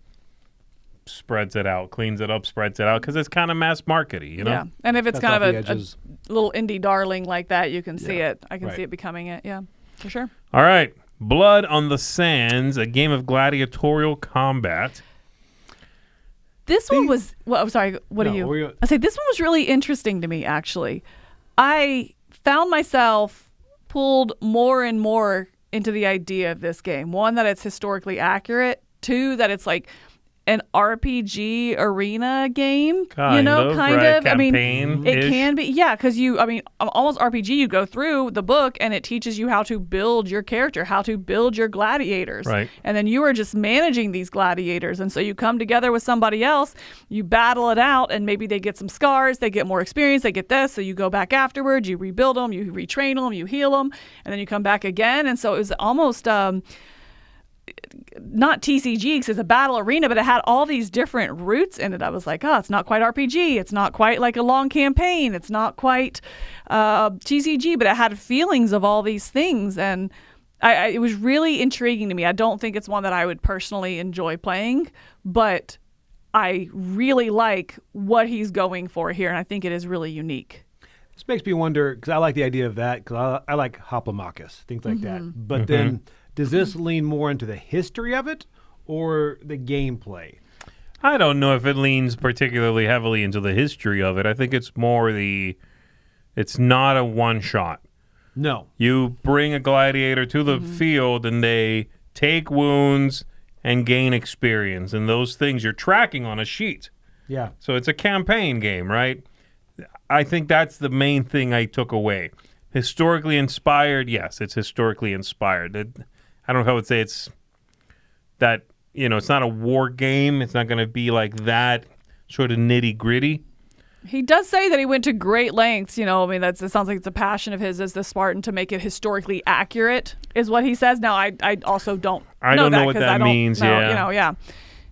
spreads it out, cleans it up, spreads it out, because it's kind of mass markety, Yeah, and if it's kind of a little indie darling like that, you can see it. I can see it becoming it. Yeah, for sure. All right. Blood on the Sands, a game of gladiatorial combat. This one was... Well, I'm sorry. What are you... I say this one was really interesting to me, actually. I found myself pulled more and more into the idea of this game. One, that it's historically accurate. Two, that it's an RPG arena game, kind of. It can be, because almost RPG, you go through the book and it teaches you how to build your character, how to build your gladiators. Right. And then you are just managing these gladiators. And so you come together with somebody else, you battle it out, and maybe they get some scars, they get more experience, they get this, so you go back afterwards, you rebuild them, you retrain them, you heal them, and then you come back again. And so it was almost... not TCG because it's a battle arena, but it had all these different roots in it. I was like, it's not quite RPG. It's not quite like a long campaign. It's not quite TCG, but it had feelings of all these things. And it was really intriguing to me. I don't think it's one that I would personally enjoy playing, but I really like what he's going for here. And I think it is really unique. This makes me wonder, because I like the idea of that, because I like Hoplomachus, things like that. But then... Does this lean more into the history of it or the gameplay? I don't know if it leans particularly heavily into the history of it. I think it's more it's not a one-shot. No. You bring a gladiator to the field and they take wounds and gain experience. And those things you're tracking on a sheet. Yeah. So it's a campaign game, right? I think that's the main thing I took away. Historically inspired, yes, it's historically inspired. I don't know how I would say it's that, it's not a war game. It's not going to be like that sort of nitty gritty. He does say that he went to great lengths. It sounds like it's a passion of his as the Spartan to make it historically accurate, is what he says. Now, I also don't know what that means. Yeah.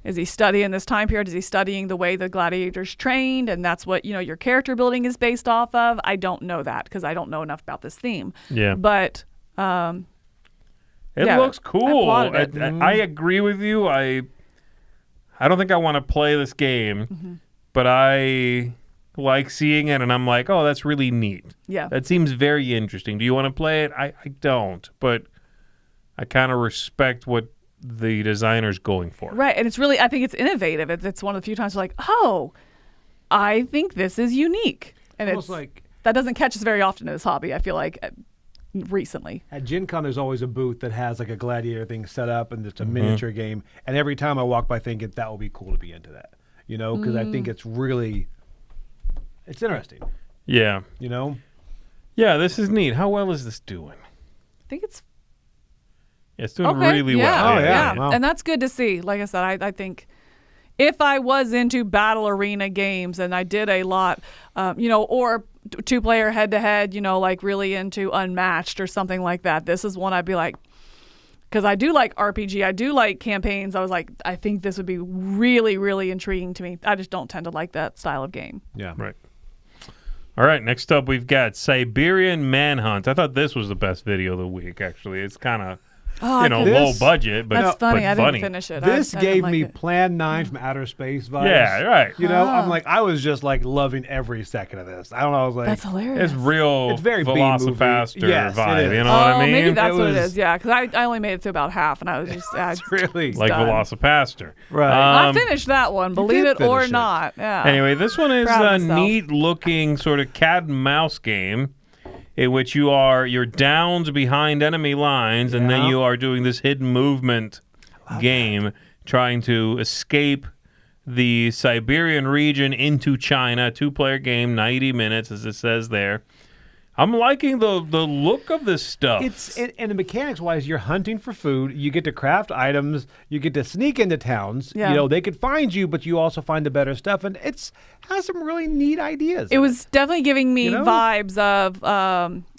Is he studying this time period? Is he studying the way the gladiators trained? And that's what, your character building is based off of? I don't know that because I don't know enough about this theme. Yeah. But it looks cool. I agree with you. I don't think I want to play this game, but I like seeing it, and I'm like, oh, that's really neat. Yeah. That seems very interesting. Do you want to play it? I don't, but I kind of respect what the designer's going for. Right, and I think it's innovative. It's one of the few times like, oh, I think this is unique. And Almost like that doesn't catch us very often in this hobby, I feel like, recently. At Gen Con, there's always a booth that has like a gladiator thing set up, and it's a miniature game. And every time I walk by thinking that would be cool to be into that, because I think it's really... It's interesting. Yeah. Yeah, this is neat. How well is this doing? I think it's doing really well. Oh, yeah. Wow. And that's good to see. Like I said, I think if I was into battle arena games and I did a lot, or two-player head-to-head, like really into Unmatched or something like that, this is one I'd be like, because I do like RPG, I do like campaigns. I was like, I think this would be really, really intriguing to me. I just don't tend to like that style of game. Yeah. Right. All right, next up we've got Siberian Manhunt. I thought this was the best video of the week, actually. It's kind of, low budget, but that's funny. But I funny. didn't finish it. This I gave didn't like me it. Plan 9 from Outer Space vibes. Yeah, right. I'm like, I was just like loving every second of this. I don't know. I was like, That's hilarious. It's real It's very B-movie. Velocipaster Yes, it vibe, is. you know what I mean? Maybe that's what it was- is. Yeah, because I only made it to about half, and I was just it's really like done. Velocipaster. right. I finished that one, believe did it or finish it. not. Yeah. Anyway, this one is Proud a of myself. neat-looking sort of cat and mouse game in which you're downed behind enemy lines, and then Yeah. you are doing this hidden movement game, trying to escape the Siberian region into China. 2-player game, 90 minutes, as it says there. I'm liking the look of this stuff. And the mechanics wise, you're hunting for food. You get to craft items. You get to sneak into towns. Yeah. They could find you, but you also find the better stuff. And has some really neat ideas. It was definitely giving me You know? vibes of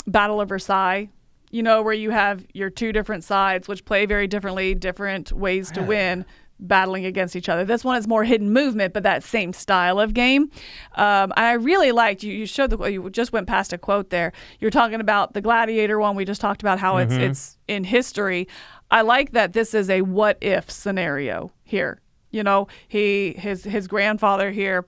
Battle of Versailles, where you have your two different sides, which play very differently, different ways to win, battling against each other. This one is more hidden movement, but that same style of game. I really liked, you showed you just went past a quote there. You're talking about the Gladiator one. We just talked about how it's in history. I like that this is a what if scenario here. His grandfather here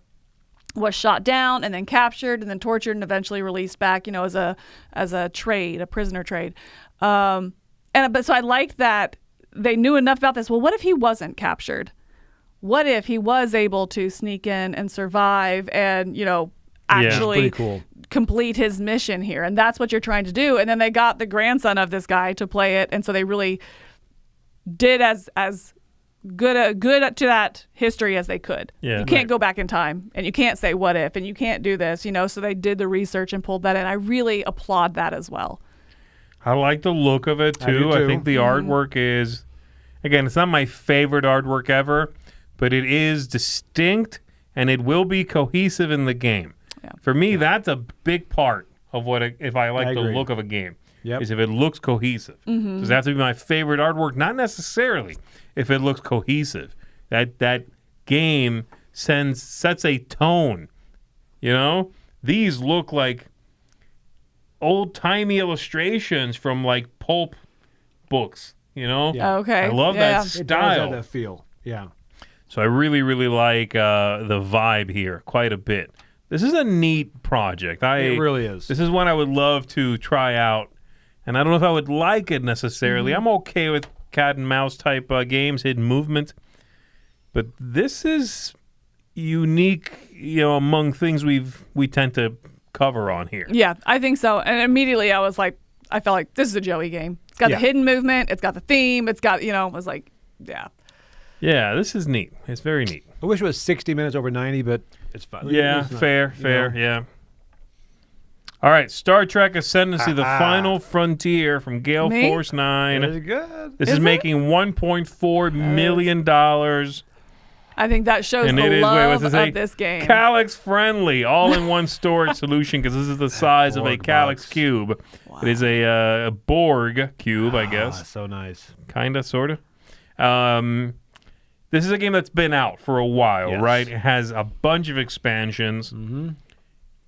was shot down and then captured and then tortured and eventually released back, as a trade, a prisoner trade. So I liked that they knew enough about this. Well, what if he wasn't captured? What if he was able to sneak in and survive and, actually pretty cool. complete his mission here? And that's what you're trying to do. And then they got the grandson of this guy to play it. And so they really did as good to that history as they could. Yeah, you can't right. go back in time, and you can't say what if, and you can't do this, so they did the research and pulled that in. I really applaud that as well. I like the look of it, too. I think the artwork is, again, it's not my favorite artwork ever, but it is distinct, and it will be cohesive in the game. Yeah. For me, that's a big part of if I like the agree. look of a game, Yep. is if it looks cohesive. Does that have to be my favorite artwork? Not necessarily if it looks cohesive. That game sets a tone, These look like old-timey illustrations from pulp books, Yeah. Okay. I love yeah. that It does have style. that feel. Yeah. So I really, really like the vibe here quite a bit. This is a neat project. It really is. This is one I would love to try out, and I don't know if I would like it necessarily. I'm okay with cat and mouse type games, hidden movement, but this is unique, among things we tend to cover on here. Yeah, I think so. And immediately I was like, I felt like this is a Joey game. It's got Yeah. the hidden movement. It's got the theme. It's got, I was like, yeah. Yeah, this is neat. It's very neat. I wish it was 60 minutes over 90, but it's fine. Yeah, It's not, fair, you fair, know. yeah. All right, Star Trek Ascendency, The Final Frontier from Gale Me? Force 9. Very good. This Is is it? making $1.4 million. I think that shows And the it is, love what's it say? of this game. Calyx friendly, all-in-one storage solution because this is the size of a Borg Calyx box. cube. Wow. It is a Borg cube, I guess. So nice. Kind of, sort of. This is a game that's been out for a while, Yes. right? It has a bunch of expansions. Mm-hmm.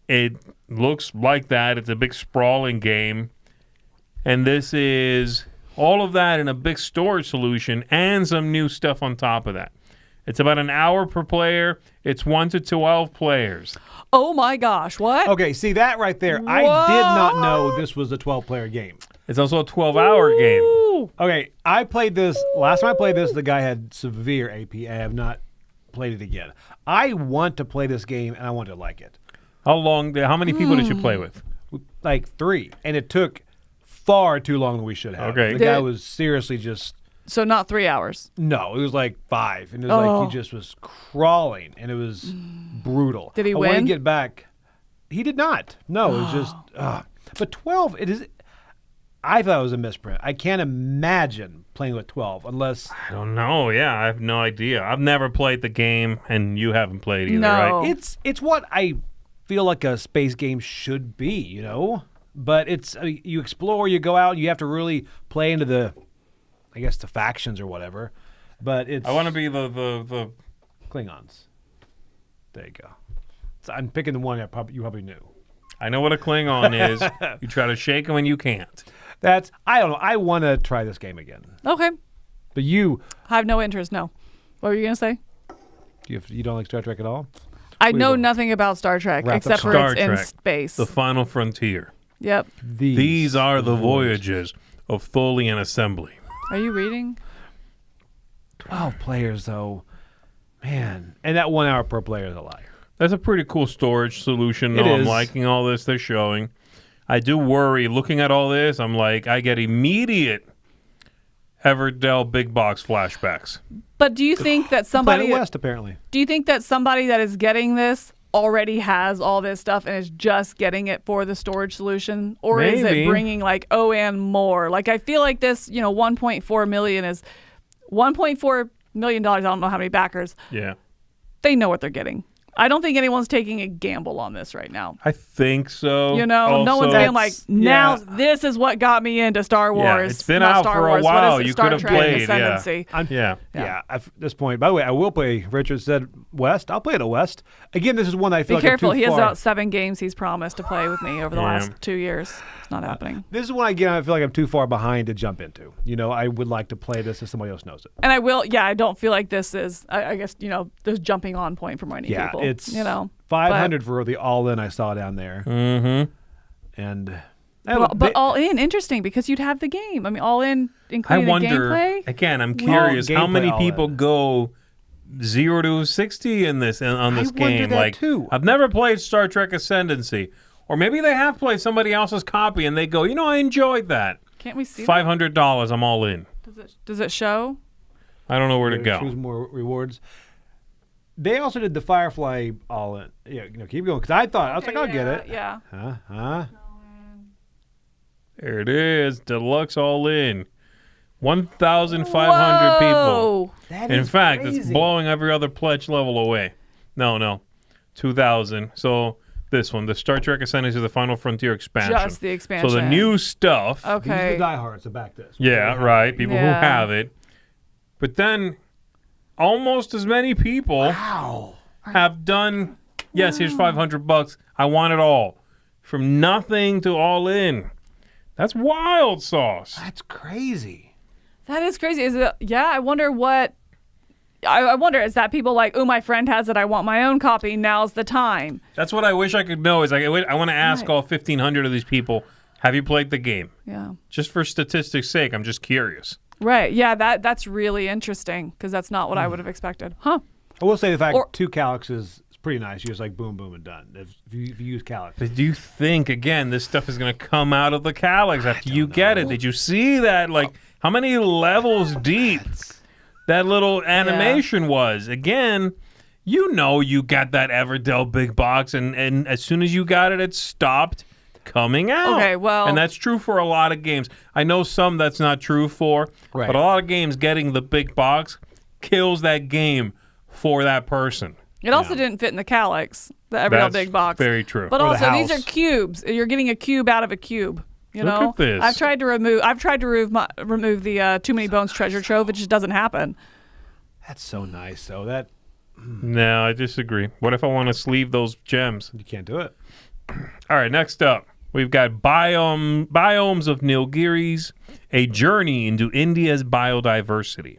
It looks like that. It's a big sprawling game. And this is all of that in a big storage solution and some new stuff on top of that. It's about an hour per player. It's 1 to 12 players. Oh my gosh, what? Okay, see that right there. I did not know this was a 12-player game. It's also a 12-hour game. Ooh. Okay, I played this. Last time I played this, the guy had severe AP. I have not played it again. I want to play this game, and I want to like it. How many people did you play with? Like 3, and it took far too long than we should have. Okay. The Did guy it- was seriously just... So not 3 hours. No, it was like 5, and it was like he just was crawling, and it was brutal. Did he I want to win? get back. He did not. No, it was just. But 12, it is. I thought it was a misprint. I can't imagine playing with 12 unless I don't know. Yeah, I have no idea. I've never played the game, and you haven't played either, No. right? it's what I feel like a space game should be, you know. But it's you explore, you go out, you have to really play into the, I guess, the factions or whatever. But it's. I want to be the Klingons. There you go. So I'm picking the one that you probably knew. I know what a Klingon is. You try to shake them and you can't. That's, I don't know. I want to try this game again. Okay. But you I have no interest, no. What were you going to say? you don't like Star Trek at all? I We know will. nothing about Star Trek Wrap except up for Star it's in Trek, space. The final frontier. Yep. These are the voyages of Tholian assembly. Are you reading? 12 players, though. Man. And that 1 hour per player is a lie. That's a pretty cool storage solution. It Though. I'm is. liking all this they're showing. I do worry, looking at all this, I'm like, I get immediate Everdell big box flashbacks. But do you think that Planet somebody West, apparently. do you think that somebody that is getting this already has all this stuff and is just getting it for the storage solution, or is Maybe. it bringing like and more? Like I feel like this, 1.4 million is $1.4 million. I don't know how many backers. Yeah. They know what they're getting. I don't think anyone's taking a gamble on this right now. I think so. No one's Also- being like, now this is what got me into Star Wars. Yeah, it's been Not out Star for a Wars. What while. is it? You Star could have Trek, played, yeah. Ascendency. Yeah. Yeah, at this point. By the way, I will play. Richard said West. I'll play it at West. Again, this is one I feel Be like I'm careful. too He has far. about 7 games he's promised to play with me over the Yeah. last 2 years. It's not happening. This is one I feel like I'm too far behind to jump into. I would like to play this if somebody else knows it. And I don't feel like this is, I guess, there's jumping on point for many Yeah, people. it's 500 $500 for the all-in I saw down there. Mm-hmm. And but all in, interesting, because you'd have the game. I mean, all in, I including the wonder, gameplay. again, I'm curious how gameplay many all people in. go 0 to 60 on this wonder game. that Like, too. I've never played Star Trek Ascendancy. Or maybe they have played somebody else's copy and they go, I enjoyed that. Can't we see that? $500, I'm all in. Does it show? I don't know where to go. Choose more rewards. They also did the Firefly all-in. Yeah, keep going. Because I was like, I'll get it. Yeah. Huh? There it is. Deluxe all in. 1,500 people. Whoa. In fact, it's blowing every other pledge level away. No. 2,000. So this one, the Star Trek Ascendancy, the Final Frontier expansion. Just the expansion. So the new stuff. These are Okay. the diehards to back this. Yeah, right. People who Yeah. have it. But then almost as many people have done, yes, here's $500. I want it all. From nothing to all in. That's wild sauce. That's crazy. That is crazy. Is it? Yeah. I wonder what. I wonder, is that people like, oh, my friend has it, I want my own copy, now's the time. That's what I wish I could know. Is I want to ask Right. all 1,500 of these people, have you played the game? Yeah. Just for statistics' sake, I'm just curious. Right. Yeah, that's really interesting, because that's not what I would have expected. Huh. I will say the fact Or- 2 Calyx is pretty nice. You just like boom, boom, and done. If you use Calyx. But do you think, again, this stuff is going to come out of the Calyx after you get it? Did you see that? Like, how many levels deep that little animation was? Again, you got that Everdell big box, and as soon as you got it, it stopped coming out. Okay, well- And that's true for a lot of games. I know some that's not true for, Right. but a lot of games getting the big box kills that game for that person. It also didn't fit in the Calyx, the Everydell That's Big Box. very true. But Or the also, these house. are cubes. You're getting a cube out of a cube. You Look know, at this. I've tried to remove the Too Many Bones treasure trove. It just doesn't happen. That's so nice. So that No, I disagree. What if I want to sleeve those gems? you can't do it. All right, next up, we've got Biomes of Nilgiris, a journey into India's biodiversity.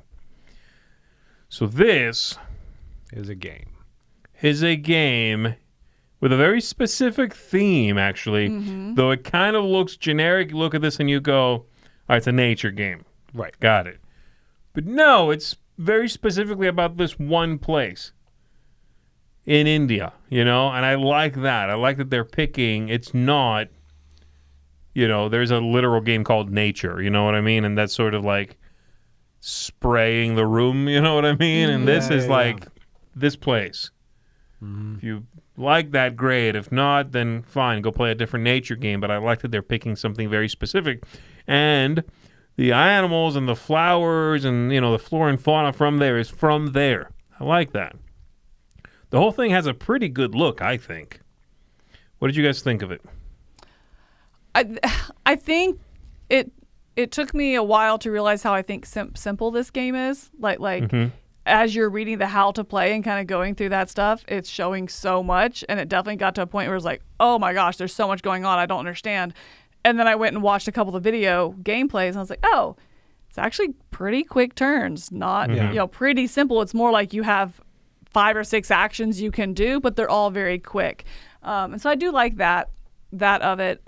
So this Is a game. is a game with a very specific theme, actually. Though it kind of looks generic. You look at this and you go, all right, it's a nature game. Right. Got it. But no, it's very specifically about this one place in India, you know? And I like that. I like that they're picking, it's not, you know, there's a literal game called Nature, you know what I mean? And that's sort of like spraying the room, you know what I mean? And this is like this place. If you like that, great. If not, then fine, go play a different nature game. But I like that they're picking something very specific. And the animals and the flowers and, you know, the flora and fauna from there is from there. I like that. The whole thing has a pretty good look, I think. What did you guys think of it? I think it took me a while to realize how I think simple this game is. Like as you're reading the how to play and kind of going through that stuff, it's showing so much, and it definitely got to a point where it's like, oh my gosh, there's so much going on, I don't understand. And then I went and watched a couple of video gameplays, and I was like, oh, it's actually pretty quick turns, not you know, pretty simple. It's more like you have 5 or 6 actions you can do, but they're all very quick. And so I do like that of it.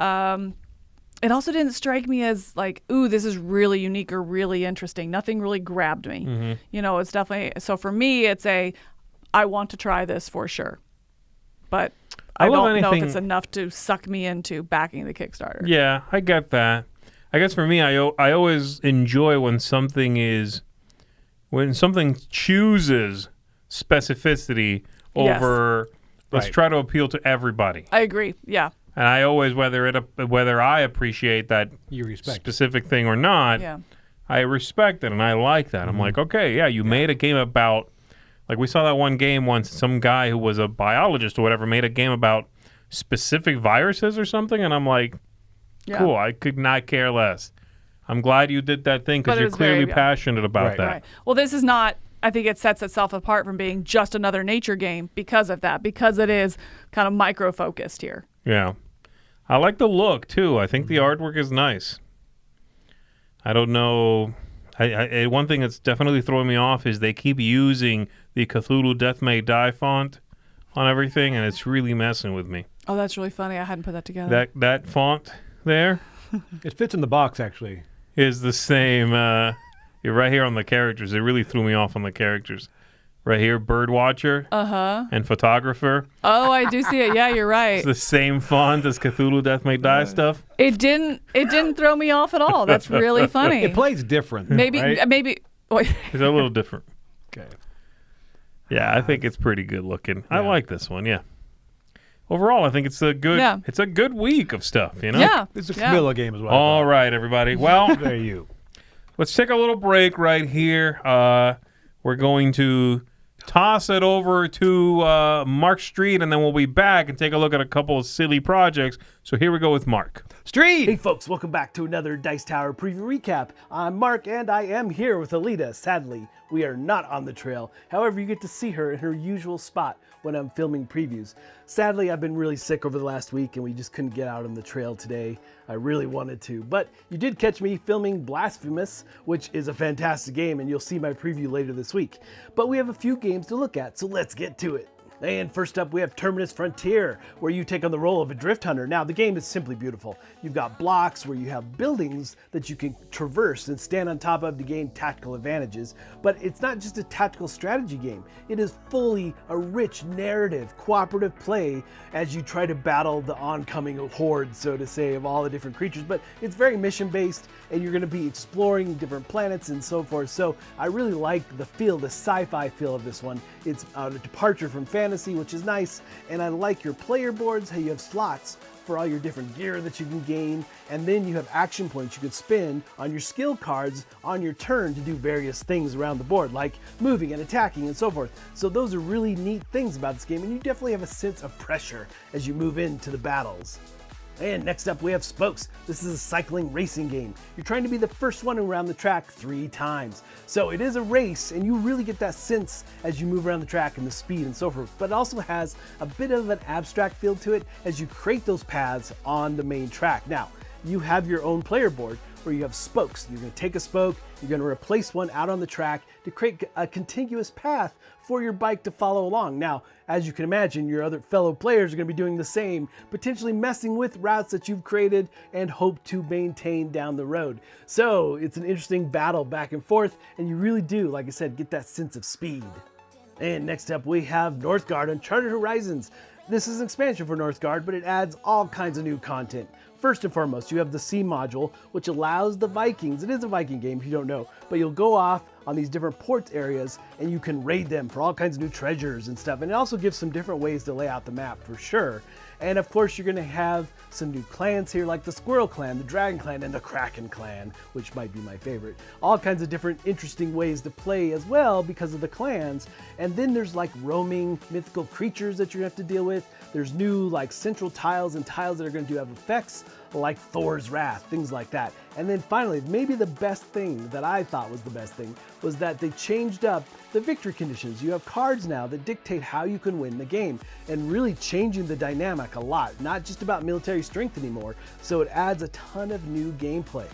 It also didn't strike me as like, ooh, this is really unique or really interesting. Nothing really grabbed me. You know, it's definitely, so for me, it's I want to try this for sure. But I don't know if it's enough to suck me into backing the Kickstarter. Yeah, I get that. I guess for me, I always enjoy when something chooses specificity over let's try to appeal to everybody. I agree. Yeah. And I always, whether I appreciate that You respect. specific thing or not, I respect it and I like that. I'm like, okay, yeah, you made a game about, like we saw that one game once, some guy who was a biologist or whatever made a game about specific viruses or something, and I'm like, cool, I could not care less. I'm glad you did that thing because you're clearly passionate about that. Right. Well, this is not, I think it sets itself apart from being just another nature game because of that, because it is kind of micro-focused here. Yeah. I like the look, too. I think the artwork is nice. I don't know. One thing that's definitely throwing me off is they keep using the Cthulhu Death May Die font on everything, and it's really messing with me. Oh, that's really funny. I hadn't put that together. That font there It fits in the box, actually. is the same. You're right here on the characters. It really threw me off on the characters. Right here, birdwatcher and photographer. Oh, I do see it. Yeah, you're right. It's the same font as Cthulhu Death May Die stuff. It didn't throw me off at all. That's really funny. It plays different. Maybe right? maybe It's a little different. Okay. Yeah, I think it's pretty good looking. I like this one. Yeah. Overall, I think it's a good week of stuff. You know. Yeah. It's a Milla game as well. All right, everybody. Well, There you. let's take a little break right here. We're going to toss it over to Mark Streed, and then we'll be back and take a look at a couple of silly projects. So here we go with Mark. Streed! Hey folks, welcome back to another Dice Tower preview recap. I'm Mark and I am here with Alita. Sadly, we are not on the trail. However, you get to see her in her usual spot when I'm filming previews. Sadly, I've been really sick over the last week and we just couldn't get out on the trail today. I really wanted to, but you did catch me filming Blasphemous, which is a fantastic game, and you'll see my preview later this week. But we have a few games to look at, so let's get to it. And first up, we have Terminus Frontier, where you take on the role of a drift hunter. Now, the game is simply beautiful. You've got blocks where you have buildings that you can traverse and stand on top of to gain tactical advantages. But it's not just a tactical strategy game. It is fully a rich narrative, cooperative play as you try to battle the oncoming horde, so to say, of all the different creatures. But it's very mission-based, and you're going to be exploring different planets and so forth. So I really like the feel, the sci-fi feel of this one. It's a departure from fantasy, which is nice, and I like your player boards, how you have slots for all your different gear that you can gain, and then you have action points you can spend on your skill cards on your turn to do various things around the board, like moving and attacking and so forth. So those are really neat things about this game, and you definitely have a sense of pressure as you move into the battles. And next up we have Spokes. This is a cycling racing game. You're trying to be the first one around the track 3 times. So it is a race, and you really get that sense as you move around the track and the speed and so forth. But it also has a bit of an abstract feel to it as you create those paths on the main track. Now, you have your own player board where you have spokes. You're going to take a spoke, you're going to replace one out on the track to create a contiguous path for your bike to follow along. Now, as you can imagine, your other fellow players are going to be doing the same, potentially messing with routes that you've created and hope to maintain down the road. So it's an interesting battle back and forth, and you really do, like I said, get that sense of speed. And next up we have Northgard Uncharted Horizons. This is an expansion for Northgard, but it adds all kinds of new content. First and foremost, you have the Sea module, which allows the Vikings, it is a Viking game if you don't know, but you'll go off on these different port areas and you can raid them for all kinds of new treasures and stuff. And it also gives some different ways to lay out the map for sure. And of course, you're going to have some new clans here, like the Squirrel Clan, the Dragon Clan, and the Kraken Clan, which might be my favorite. All kinds of different interesting ways to play as well because of the clans. And then there's like roaming mythical creatures that you're going to have to deal with. There's new like central tiles and tiles that are going to have effects like Thor's Wrath, things like that. And then finally, maybe the best thing that I thought was the best thing was that they changed up the victory conditions. You have cards now that dictate how you can win the game, and really changing the dynamic a lot, not just about military strength anymore. So it adds a ton of new gameplay.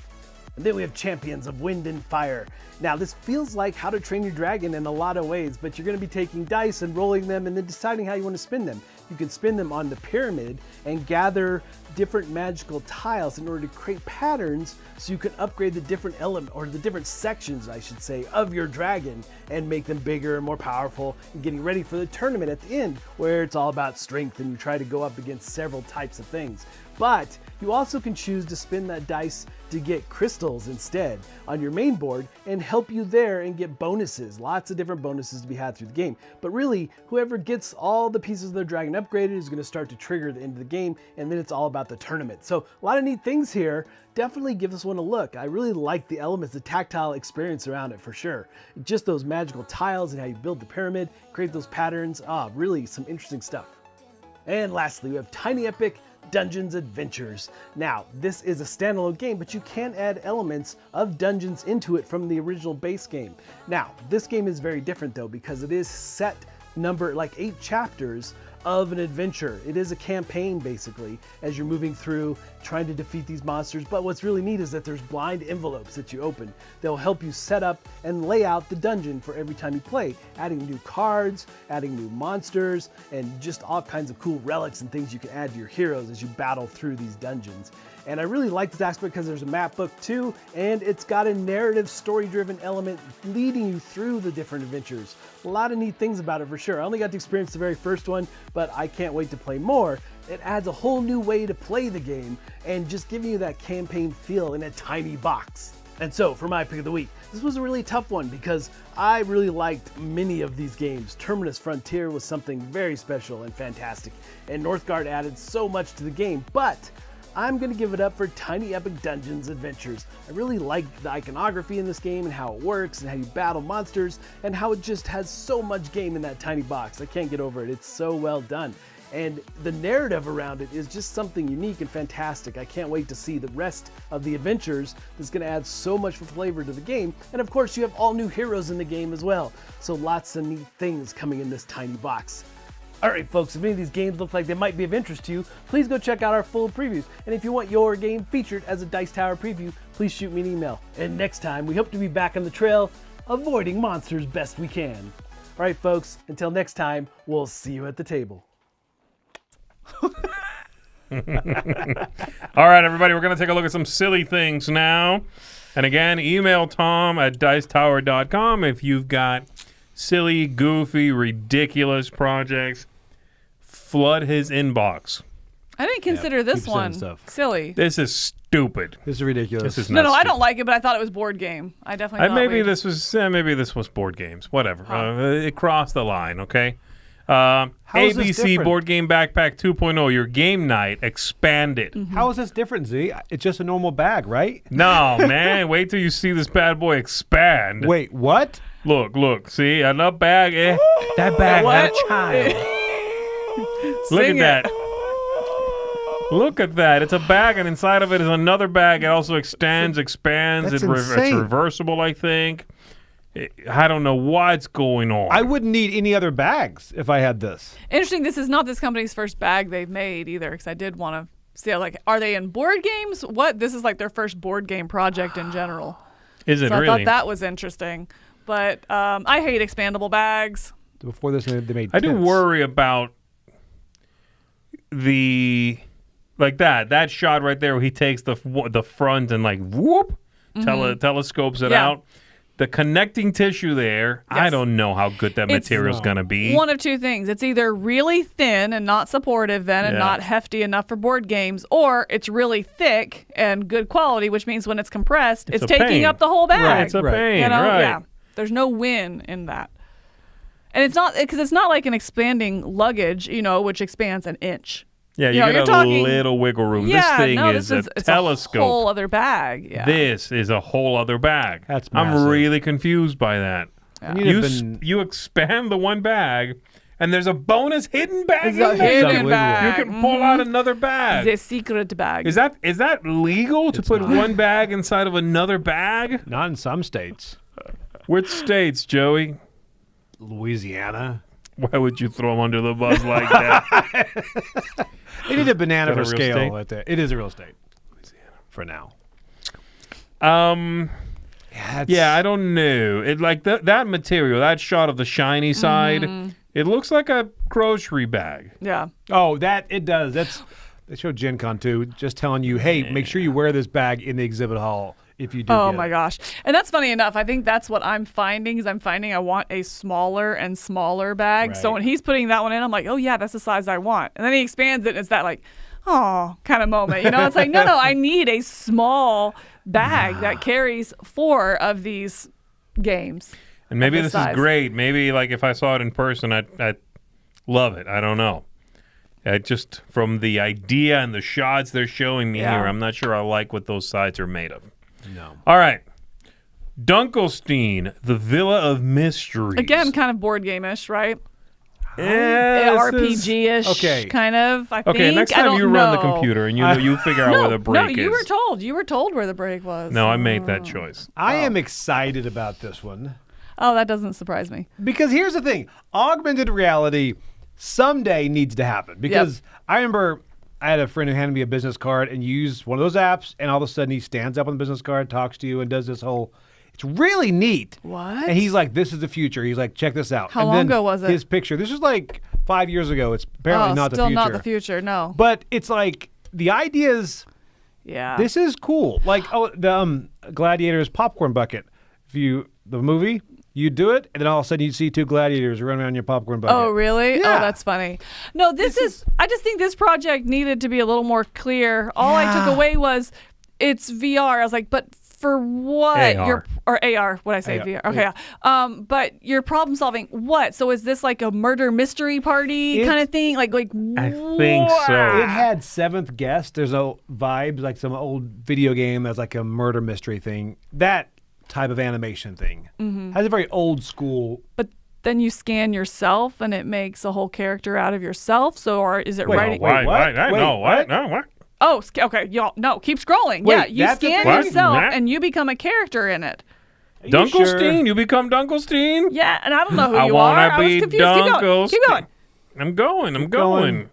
And then we have Champions of Wind and Fire. Now this feels like How to Train Your Dragon in a lot of ways, but you're going to be taking dice and rolling them and then deciding how you want to spin them. You can spin them on the pyramid and gather different magical tiles in order to create patterns so you can upgrade the different element, or the different sections I should say, of your dragon and make them bigger and more powerful, and getting ready for the tournament at the end where it's all about strength and you try to go up against several types of things. But you also can choose to spin that dice to get crystals instead on your main board and help you there and get bonuses. Lots of different bonuses to be had through the game. But really, whoever gets all the pieces of their dragon upgraded is going to start to trigger the end of the game, and then it's all about the tournament. So a lot of neat things here. Definitely give this one a look. I really like the elements, the tactile experience around it for sure. Just those magical tiles and how you build the pyramid, create those patterns. Really some interesting stuff. And lastly, we have Tiny Epic Dungeons Adventures. Now, this is a standalone game, but you can add elements of dungeons into it from the original base game. Now, this game is very different though, because it is set number like 8 chapters of an adventure. It is a campaign basically as you're moving through trying to defeat these monsters. But what's really neat is that there's blind envelopes that you open. They'll help you set up and lay out the dungeon for every time you play, adding new cards, adding new monsters, and just all kinds of cool relics and things you can add to your heroes as you battle through these dungeons. And I really like this aspect because there's a map book too, and it's got a narrative, story-driven element leading you through the different adventures. A lot of neat things about it for sure. I only got to experience the very first one, but I can't wait to play more. It adds a whole new way to play the game and just giving you that campaign feel in a tiny box. And so for my pick of the week, this was a really tough one because I really liked many of these games. Terminus Frontier was something very special and fantastic, and Northgard added so much to the game, but I'm going to give it up for Tiny Epic Dungeons Adventures. I really like the iconography in this game and how it works and how you battle monsters and how it just has so much game in that tiny box. I can't get over it. It's so well done. And the narrative around it is just something unique and fantastic. I can't wait to see the rest of the adventures. That's going to add so much flavor to the game. And of course, you have all new heroes in the game as well. So lots of neat things coming in this tiny box. Alright folks, if any of these games look like they might be of interest to you, please go check out our full previews. And if you want your game featured as a Dice Tower preview, please shoot me an email. And next time, we hope to be back on the trail, avoiding monsters best we can. Alright folks, until next time, we'll see you at the table. All right, everybody, we're going to take a look at some silly things now. And again, email Tom at dicetower.com if you've got silly, goofy, ridiculous projects. Flood his inbox. I didn't consider this one silly. This is stupid. This is ridiculous. This is No, not I stupid. don't like it, but I thought it was board game. I definitely thought maybe this was board games. Whatever. It crossed the line. Okay. How is this ABC different? Board Game Backpack 2.0, your game night expanded. How is this different, Z? It's just a normal bag, right? No, man. Wait till you see this bad boy expand. Wait, what? Look. See, enough bag. That bag had a child. Look at that. Look at that. It's a bag, and inside of it is another bag. It also expands. That's It's insane. reversible, I think. I don't know what's going on. I wouldn't need any other bags if I had this. Interesting. This is not this company's first bag they've made either, because I did want to see, like, are they in board games? What? This is like their first board game project in general. Is it So really? I thought that was interesting. But I hate expandable bags. Before this, they made I do tents. worry about that shot right there where he takes the front and like whoop telescopes it Yeah. out. The connecting tissue there, I Yes. don't know how good that It's material's going to be. One of two things. It's either really thin and not supportive then and Yeah. not hefty enough for board games, or it's really thick and good quality, which means when it's compressed, it's a taking pain. up the whole bag. Right, It's a right. pain, You know, right? yeah. There's no win in that. And it's not, because it's not like an expanding luggage, which expands an inch. Yeah, you You know, get you're a talking- little wiggle room. Yeah, this thing no, is it's a telescope. a whole other bag. Yeah. This is a whole other bag. That's I'm massive. really confused by that. Yeah. You'd have been- You expand the one bag, and there's a bonus hidden bag It's in a there. hidden unbelievable. bag. You can pull out another bag. The secret bag. Is that legal to put not. one bag inside of another bag? Not in some states. Which states, Joey? Louisiana. Why would you throw them under the bus like that? They need a banana Is that for a real scale state? right there. It is a real estate. Louisiana. For now. Yeah, I don't know. It like that material, that shot of the shiny side. It looks like a grocery bag. Yeah. Oh, it does. They showed Gen Con too, just telling you, hey, make sure you wear this bag in the exhibit hall if you do. Oh get my it. gosh. And that's funny enough. I think that's what I'm finding is I want a smaller and smaller bag. So Right. when he's putting that one in, I'm like, oh yeah, that's the size I want. And then he expands it and it's that like, oh, kind of moment. It's like, no, I need a small bag that carries 4 of these games. And maybe this this is size. great. Maybe like if I saw it in person, I'd love it. I don't know. Just from the idea and the shots they're showing me Yeah. here, I'm not sure I like what those sides are made of. No. All right. Dunkelstein, the Villa of Mysteries. Again, kind of board game-ish, right? Yeah, RPG-ish, okay. kind of, I think. Okay, next I time don't you run the know. computer and you figure out where the break No, is. you were told. You were told where the break was. No, I made that choice. I am excited about this one Oh, that doesn't surprise me. because here's the thing: augmented reality someday needs to happen. Because I remember I had a friend who handed me a business card and used one of those apps, and all of a sudden he stands up on the business card, talks to you, and does this whole. It's really neat. What? And he's like, "This is the future." He's like, "Check this out." How and long then ago was it? His picture. This was like 5 years ago. It's apparently not the still future. not the future, no. But it's like the ideas. Yeah. This is cool. Like the Gladiators popcorn bucket. The movie, you do it, and then all of a sudden you see 2 gladiators running around your popcorn bucket. Oh, really? Yeah. Oh, that's funny. No, this is I just think this project needed to be a little more clear. All I took Yeah. away was it's VR. I was like, but for what? AR. Or AR, what I say, AR, VR. Okay, yeah. But you're problem solving what? So is this like a murder mystery party kind of thing? Like I think so. It had Seventh Guest. There's a vibes like some old video game that's like a murder mystery thing. That type of animation thing has a very old school. But then you scan yourself and it makes a whole character out of yourself. So or is it Wait, writing? wait, what? No, Wait, what? No, what? Oh, okay. Y'all, no, keep scrolling. Wait, yeah, you that's the scan thing? yourself What? and you become a character in it. Are you Dunkelstein? sure? You become Dunkelstein? Yeah, and I don't know who I you wanna are. I was be confused. Keep going. Keep going. I'm going. Keep going.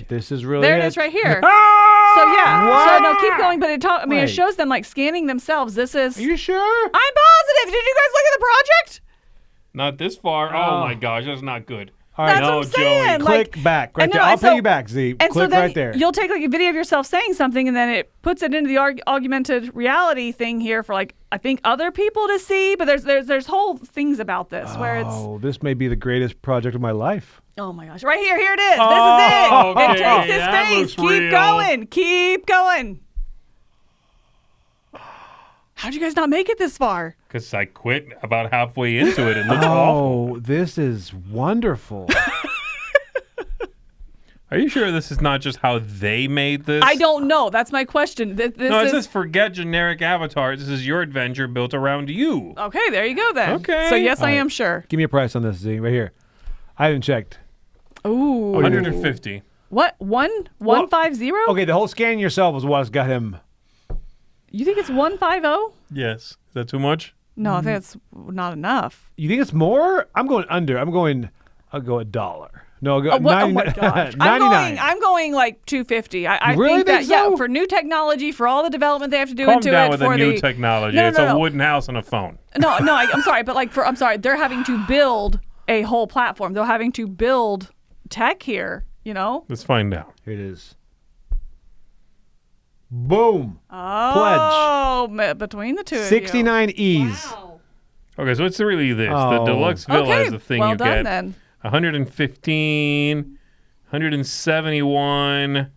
This is really There it is right here. Ah! So yeah. What? So no, keep going. But it it Wait. shows them like scanning themselves. This is. Are you sure? I'm positive. Did you guys look at the project? Not this far. Oh my gosh, that's not good. All right, That's no, what I'm saying. Joey. Like, click back right and there. no, I'll and pay so- you back, Z. And Click so then right there. you'll take like a video of yourself saying something, and then it puts it into the augmented reality thing here for like I think other people to see. But there's whole things about this where it's. Oh, this may be the greatest project of my life. Oh my gosh! Right here, it is. Oh, This is it. okay, It takes his that face. looks Keep real. going. Keep going. How'd you guys not make it this far? Because I quit about halfway into it. It looks awful. Oh, this is wonderful. Are you sure this is not just how they made this? I don't know. That's my question. This No, it is says forget generic avatars. This is your adventure built around you. okay. There you go then. Okay. So yes, I All right. am sure. Give me a price on this, Z, right here. I haven't checked. Ooh. 150. What? 150? Okay, the whole scanning yourself is what's got him. You think it's 150? Yes. Is that too much? No, I think that's not enough. You think it's more? I'm going under. I'll go $1. No, I'll go Oh, what? Oh 99. my gosh. 99. I'm going like 250. I You really think that think so? yeah, for new technology, for all the development they have to do Calm into down it with for the new the technology. No, It's no, a no. wooden house and a phone. No, I'm sorry, but like I'm sorry, they're having to build a whole platform. They're having to build tech here, you know? Let's find out. Here it is. Boom. Oh, between the two of you. 69 E's. Wow. Okay, so it's really this. The Oh. deluxe villa Okay, is the thing well you done get. then. 115, 171.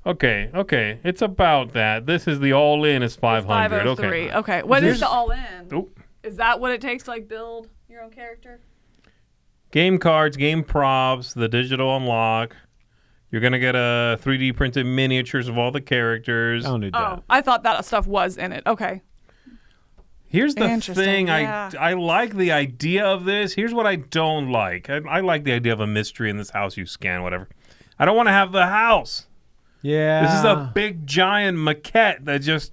Okay. It's about that. This is the all-in is 500. 503. Okay. Okay. What is Here's- the all-in? Oop. Is that what it takes to like build your own character? Game cards, game props, the digital unlock. You're going to get a 3D printed miniatures of all the characters. I don't need Oh, that. I thought that stuff was in it. Okay. Here's the Interesting, thing. yeah. I like the idea of this. Here's what I don't like. I like the idea of a mystery in this house. You scan, whatever. I don't want to have the house. Yeah. This is a big, giant maquette that just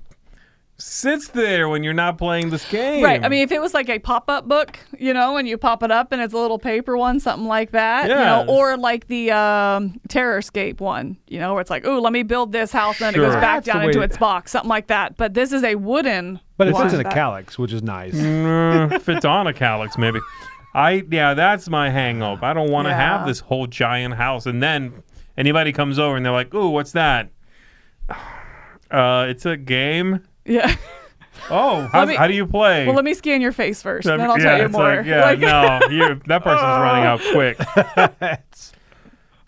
sits there when you're not playing this game. Right. I mean, if it was like a pop-up book, you know, and you pop it up and it's a little paper one, something like that, you Yeah. know, or like the Terrorscape one, you know, where it's like, ooh, let me build this house, and then it Sure. goes back That's the down way into to- its box, something like that. But this is a wooden But it one. sits in a calyx, which is nice. Fits on a calyx, maybe. That's my hang up. I don't want to Yeah. have this whole giant house. And then anybody comes over and they're like, ooh, what's that? It's a game. Yeah. Oh, me- how do you play? Well, let me scan your face first, Yeah, then I'll tell you it's more. like, that person's running out quick.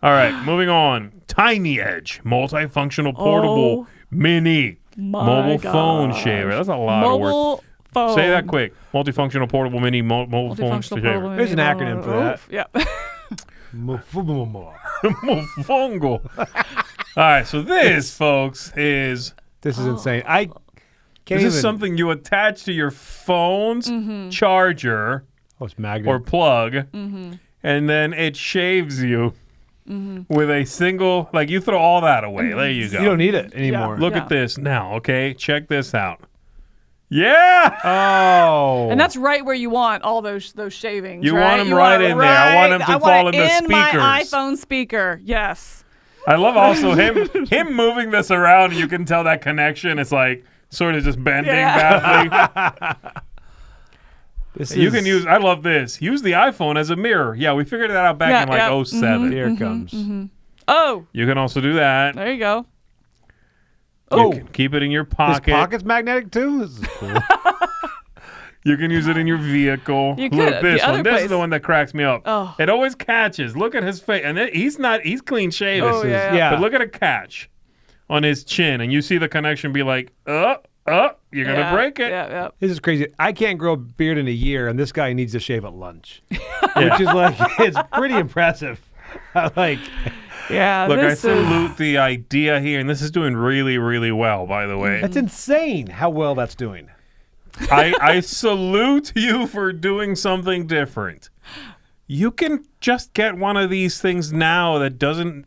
All right, moving on. TinyEdge, multifunctional portable Oh, mini my mobile phone gosh. shaver. That's a lot of work. Mobile phone. Say that quick. Multifunctional portable mini mobile phone Multifunctional shaver. portable There's an mini acronym for mobile- that. Oof, Yeah. Mofongo. All right, so this, folks, is This is insane. I can't this even. is something you attach to your phone's Mm-hmm. charger Oh, it's magnet. or plug, Mm-hmm. and then it shaves you with a single. Like you throw all that away. There you go. you don't need it anymore. Look Yeah. at this now. Okay, check this out. Yeah. Oh. And that's right where you want all those shavings. You right? want 'em right in there. I want 'em to I want fall it in the in my speakers. iPhone speaker. Yes. I love also him moving this around, and you can tell that connection. It's like sort of just bending badly. This You is- can use. I love this. Use the iPhone as a mirror. Yeah, we figured that out back Yeah, in like yeah. 07. Here it comes. Oh, You can also do that. there you go. You can keep it in your This pocket. pocket's magnetic too. This is cool. You can use it in your vehicle. You could. Look, this The one. other This is place- the one that cracks me up. Oh. It always catches. Look at his face, and he's clean shaven. Oh, yeah. yeah. But look at a catch on his chin, and you see the connection be like, you're gonna Yeah, break it. Yeah. This is crazy. I can't grow a beard in a year, and this guy needs to shave at lunch, Yeah. which is like it's pretty impressive. Like Yeah. Look, I this is. salute the idea here, and this is doing really, really well, by the way. that's insane how well that's doing. I salute you for doing something different. You can just get one of these things now that doesn't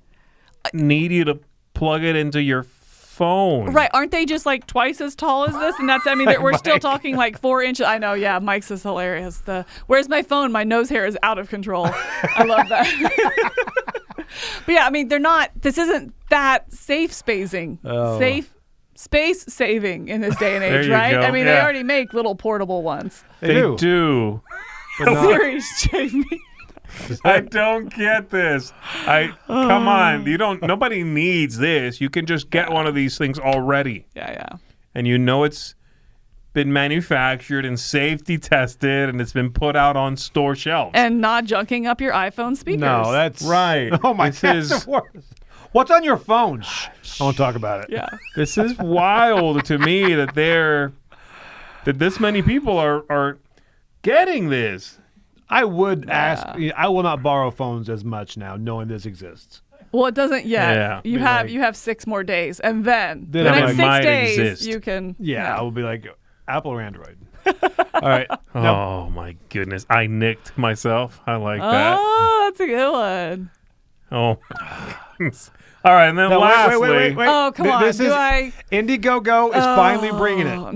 need you to plug it into your phone. Right, aren't they just like twice as tall as this? And that's, I mean, we're still talking like 4 inches. I know, yeah, Mike's is hilarious. Where's my phone? My nose hair is out of control. I love that. But yeah, I mean, this isn't that safe spacing. Oh. Safe space saving in this day and There age, you right? go, I mean, they yeah. already make little portable ones. They do. But not- Siri, shave me. I don't get this. Come on. Nobody needs this. You can just get one of these things already. Yeah. And you know it's been manufactured and safety tested and it's been put out on store shelves. And not junking up your iPhone speakers. No, that's Right. Oh my This God, is- that's the worst. What's on your phone? Shh. I won't talk about it. Yeah. This is wild to me that this many people are getting this. I would ask. I will not borrow phones as much now, knowing this exists. Well, it doesn't yet. Yeah. You have 6 more days, and then the I'm next like, 6 might days exist. you can. I will be like Apple or Android. All right. Oh my goodness! I nicked myself. I like that. Oh, that's a good one. Oh. All right, and then No, lastly, wait. Oh, come on. This Do is I? Indiegogo is finally bringing it. Oh, This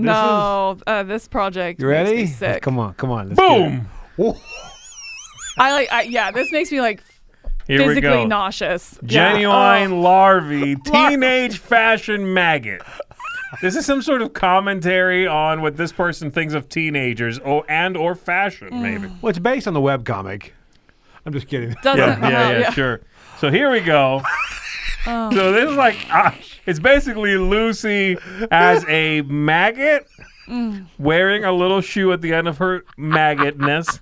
no, this project you makes ready? me sick. Come on. Let's boom! This makes me like Here we physically go. nauseous. Genuine Yeah. Larvie, teenage fashion maggot. This is some sort of commentary on what this person thinks of teenagers, or fashion, maybe. Well, it's based on the webcomic. I'm just kidding. Doesn't Yeah, sure. So here we go. So this is like, it's basically Lucy as a maggot wearing a little shoe at the end of her maggotness.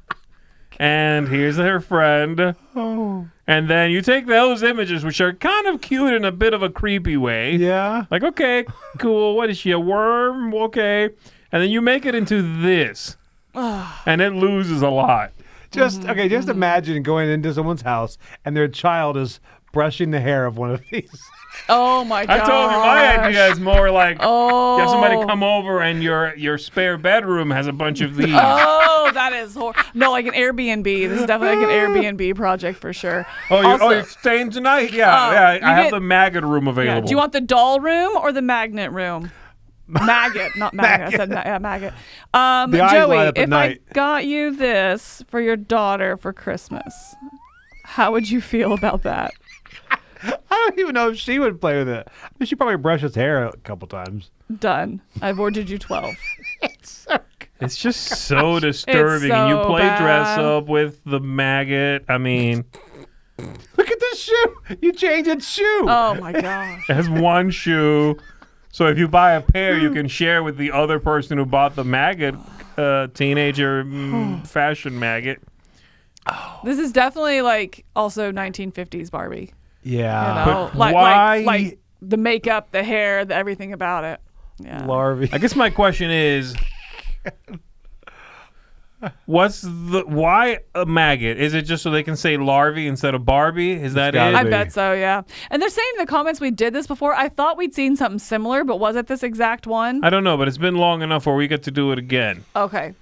And here's her friend. And then you take those images, which are kind of cute in a bit of a creepy way. Yeah. Like, okay, cool. What is she, a worm? Okay. And then you make it into this. And it loses a lot. Just imagine going into someone's house and their child is brushing the hair of one of these. Oh my god! I told you my idea is more like Oh. you have somebody come over and your spare bedroom has a bunch of these. Oh, that is no, like an Airbnb. This is definitely like an Airbnb project for sure. You're staying tonight? Yeah, I have the maggot room available. Yeah. Do you want the doll room or the magnet room? Maggot, not magnet. I said maggot. The eyes light Joey, up at if night. I got you this for your daughter for Christmas, how would you feel about that? I don't even know if she would play with it. I mean, she probably brushed his hair a couple times. Done. I've ordered you 12. It's just so disturbing. And you so play dress bad. up with the maggot. I mean, Look at this shoe. You changed its shoe. Oh my gosh. it has one shoe. So if you buy a pair, you can share with the other person who bought the maggot, teenager fashion maggot. This is definitely like also 1950s Barbie. Yeah. You know, But why- like the makeup, the hair, everything about it. Yeah. Larvie. I guess my question is, why a maggot? Is it just so they can say Larvie instead of Barbie? Is that it? gotta I be. bet so, yeah. And they're saying in the comments we did this before. I thought we'd seen something similar, but was it this exact one? I don't know, but it's been long enough where we get to do it again. Okay.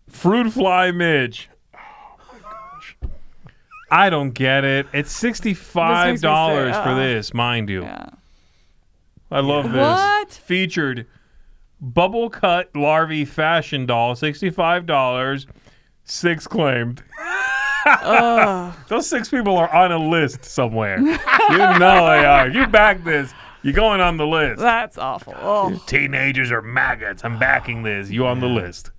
Fruit fly Midge. Oh my gosh. I don't get it. It's $65 This makes me sick. for this, mind you. Yeah. I love this. What? Featured bubble cut Larvie fashion doll, $65. 6 claimed. Those 6 people are on a list somewhere. You know they are. If you back this, you're going on the list. That's awful. Oh. Teenagers are maggots. I'm backing this. You on the list.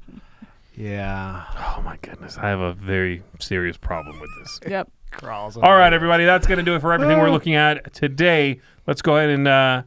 Yeah. Oh my goodness. I have a very serious problem with this. Yep. Crawls. All right, everybody. That's going to do it for everything we're looking at today. Let's go ahead and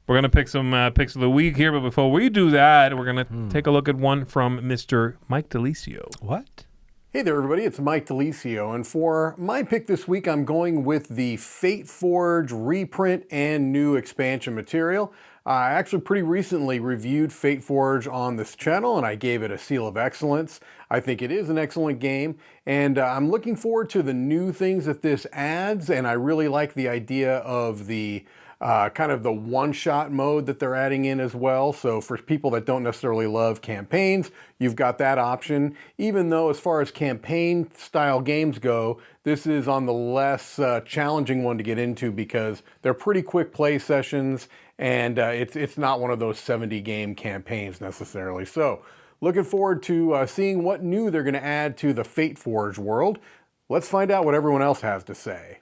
we're going to pick some picks of the week here. But before we do that, we're going to take a look at one from Mr. Mike DeLisio. What? Hey there, everybody. It's Mike DeLisio, and for my pick this week, I'm going with the Fateforge reprint and new expansion material. I actually pretty recently reviewed Fateforge on this channel, and I gave it a seal of excellence. I think it is an excellent game, and I'm looking forward to the new things that this adds, and I really like the idea of the kind of the one-shot mode that they're adding in as well. So for people that don't necessarily love campaigns, you've got that option. Even though as far as campaign-style games go, this is on the less challenging one to get into because they're pretty quick play sessions, and it's not one of those 70-game campaigns necessarily. So looking forward to seeing what new they're going to add to the Fateforge world. Let's find out what everyone else has to say.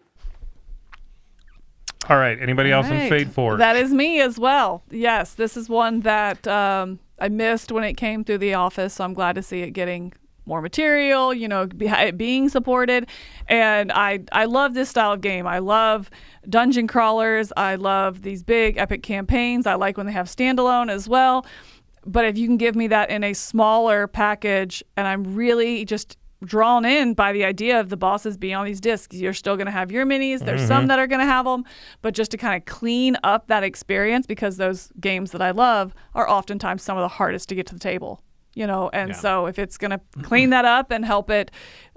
All right. Anybody else in Right. Fateforge? That is me as well. Yes, this is one that I missed when it came through the office, so I'm glad to see it getting more material, it being supported. And I love this style of game. I love dungeon crawlers. I love these big epic campaigns. I like when they have standalone as well. But if you can give me that in a smaller package, and I'm really just drawn in by the idea of the bosses being on these discs. You're still going to have your minis. There's some that are going to have them, but just to kind of clean up that experience, because those games that I love are oftentimes some of the hardest to get to the table, and so if it's going to clean that up and help it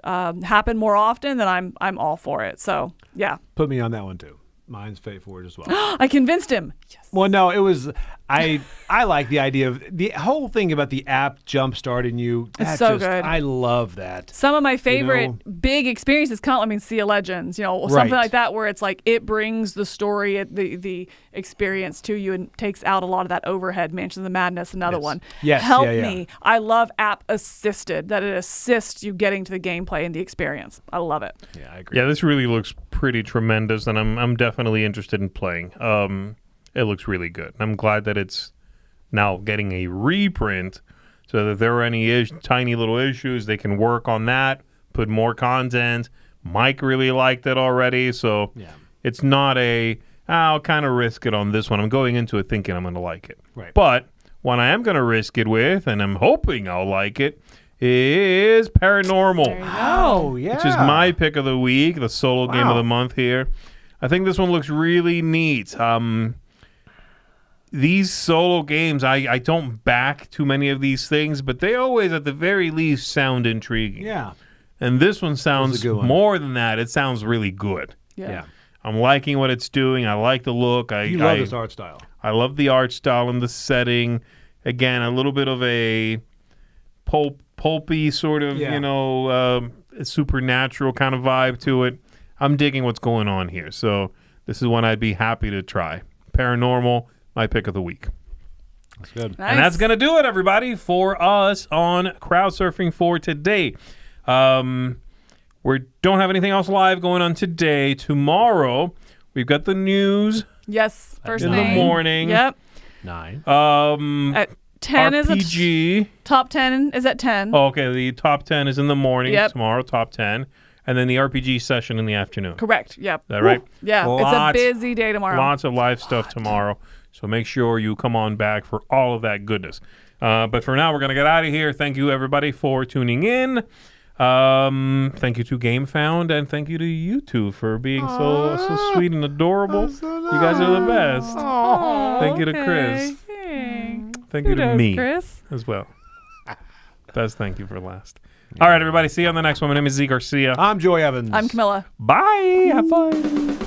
happen more often, then I'm all for it. So yeah. Put me on that one too. Mine's Fateforge as well. I convinced him. Yes. Well, no, it was I like the idea of the whole thing about the app jump starting you. It's so good. I love that. Some of my favorite big experiences come, I mean, Sea of Legends, something Right. like that, where it's like it brings the story, the experience to you and takes out a lot of that overhead. Mansions of Madness, another one. Yes, Help yeah. me. I love app assisted, that it assists you getting to the gameplay and the experience. I love it. Yeah, I agree. Yeah, this really looks pretty tremendous, and I'm definitely interested in playing. It looks really good. I'm glad that it's now getting a reprint, so that if there are any tiny little issues, they can work on that, put more content. Mike really liked it already, so it's not I'll kind of risk it on this one. I'm going into it thinking I'm going to like it. Right. But what I am going to risk it with, and I'm hoping I'll like it, is Paranormal. Oh, yeah. Which is my pick of the week, the solo game of the month here. I think this one looks really neat. These solo games, I don't back too many of these things, but they always, at the very least, sound intriguing. Yeah. And this one sounds good one. more than that. It sounds really good. Yeah. I'm liking what it's doing. I like the look. You love this art style. I love the art style and the setting. Again, a little bit of a pulpy sort of, supernatural kind of vibe to it. I'm digging what's going on here. So this is one I'd be happy to try. Paranormal, my pick of the week. That's good. Nice. And that's going to do it, everybody, for us on Crowdsurfing for today. We don't have anything else live going on today. Tomorrow, we've got the news Yes. First in thing. the morning. Yep. 9. At 10 RPG. top 10 is at 10. Oh, okay, the top 10 is in the morning Yep. tomorrow, top 10. And then the RPG session in the afternoon. Correct. Yep. Is that right? Yeah. Lots- it's a busy day tomorrow. Lots of live stuff tomorrow. So make sure you come on back for all of that goodness. But for now, we're going to get out of here. Thank you, everybody, for tuning in. Thank you to Gamefound, and thank you to you two for being so sweet and adorable. You guys are the best. Thank you to Chris. Thank you to Kudos, me Chris. as well. Best thank you for last. All right, everybody. See you on the next one. My name is Z Garcia. I'm Joy Evans. I'm Camilla. Bye. Have fun.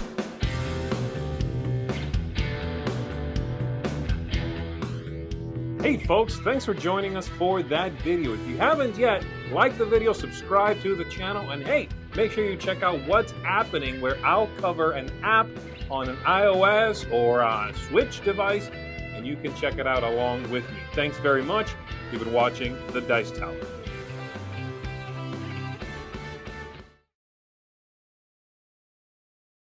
Hey folks, thanks for joining us for that video. If you haven't yet, like the video, subscribe to the channel, and hey, make sure you check out what's happening, where I'll cover an app on an iOS or a Switch device, and you can check it out along with me. Thanks very much. You've been watching The Dice Tower.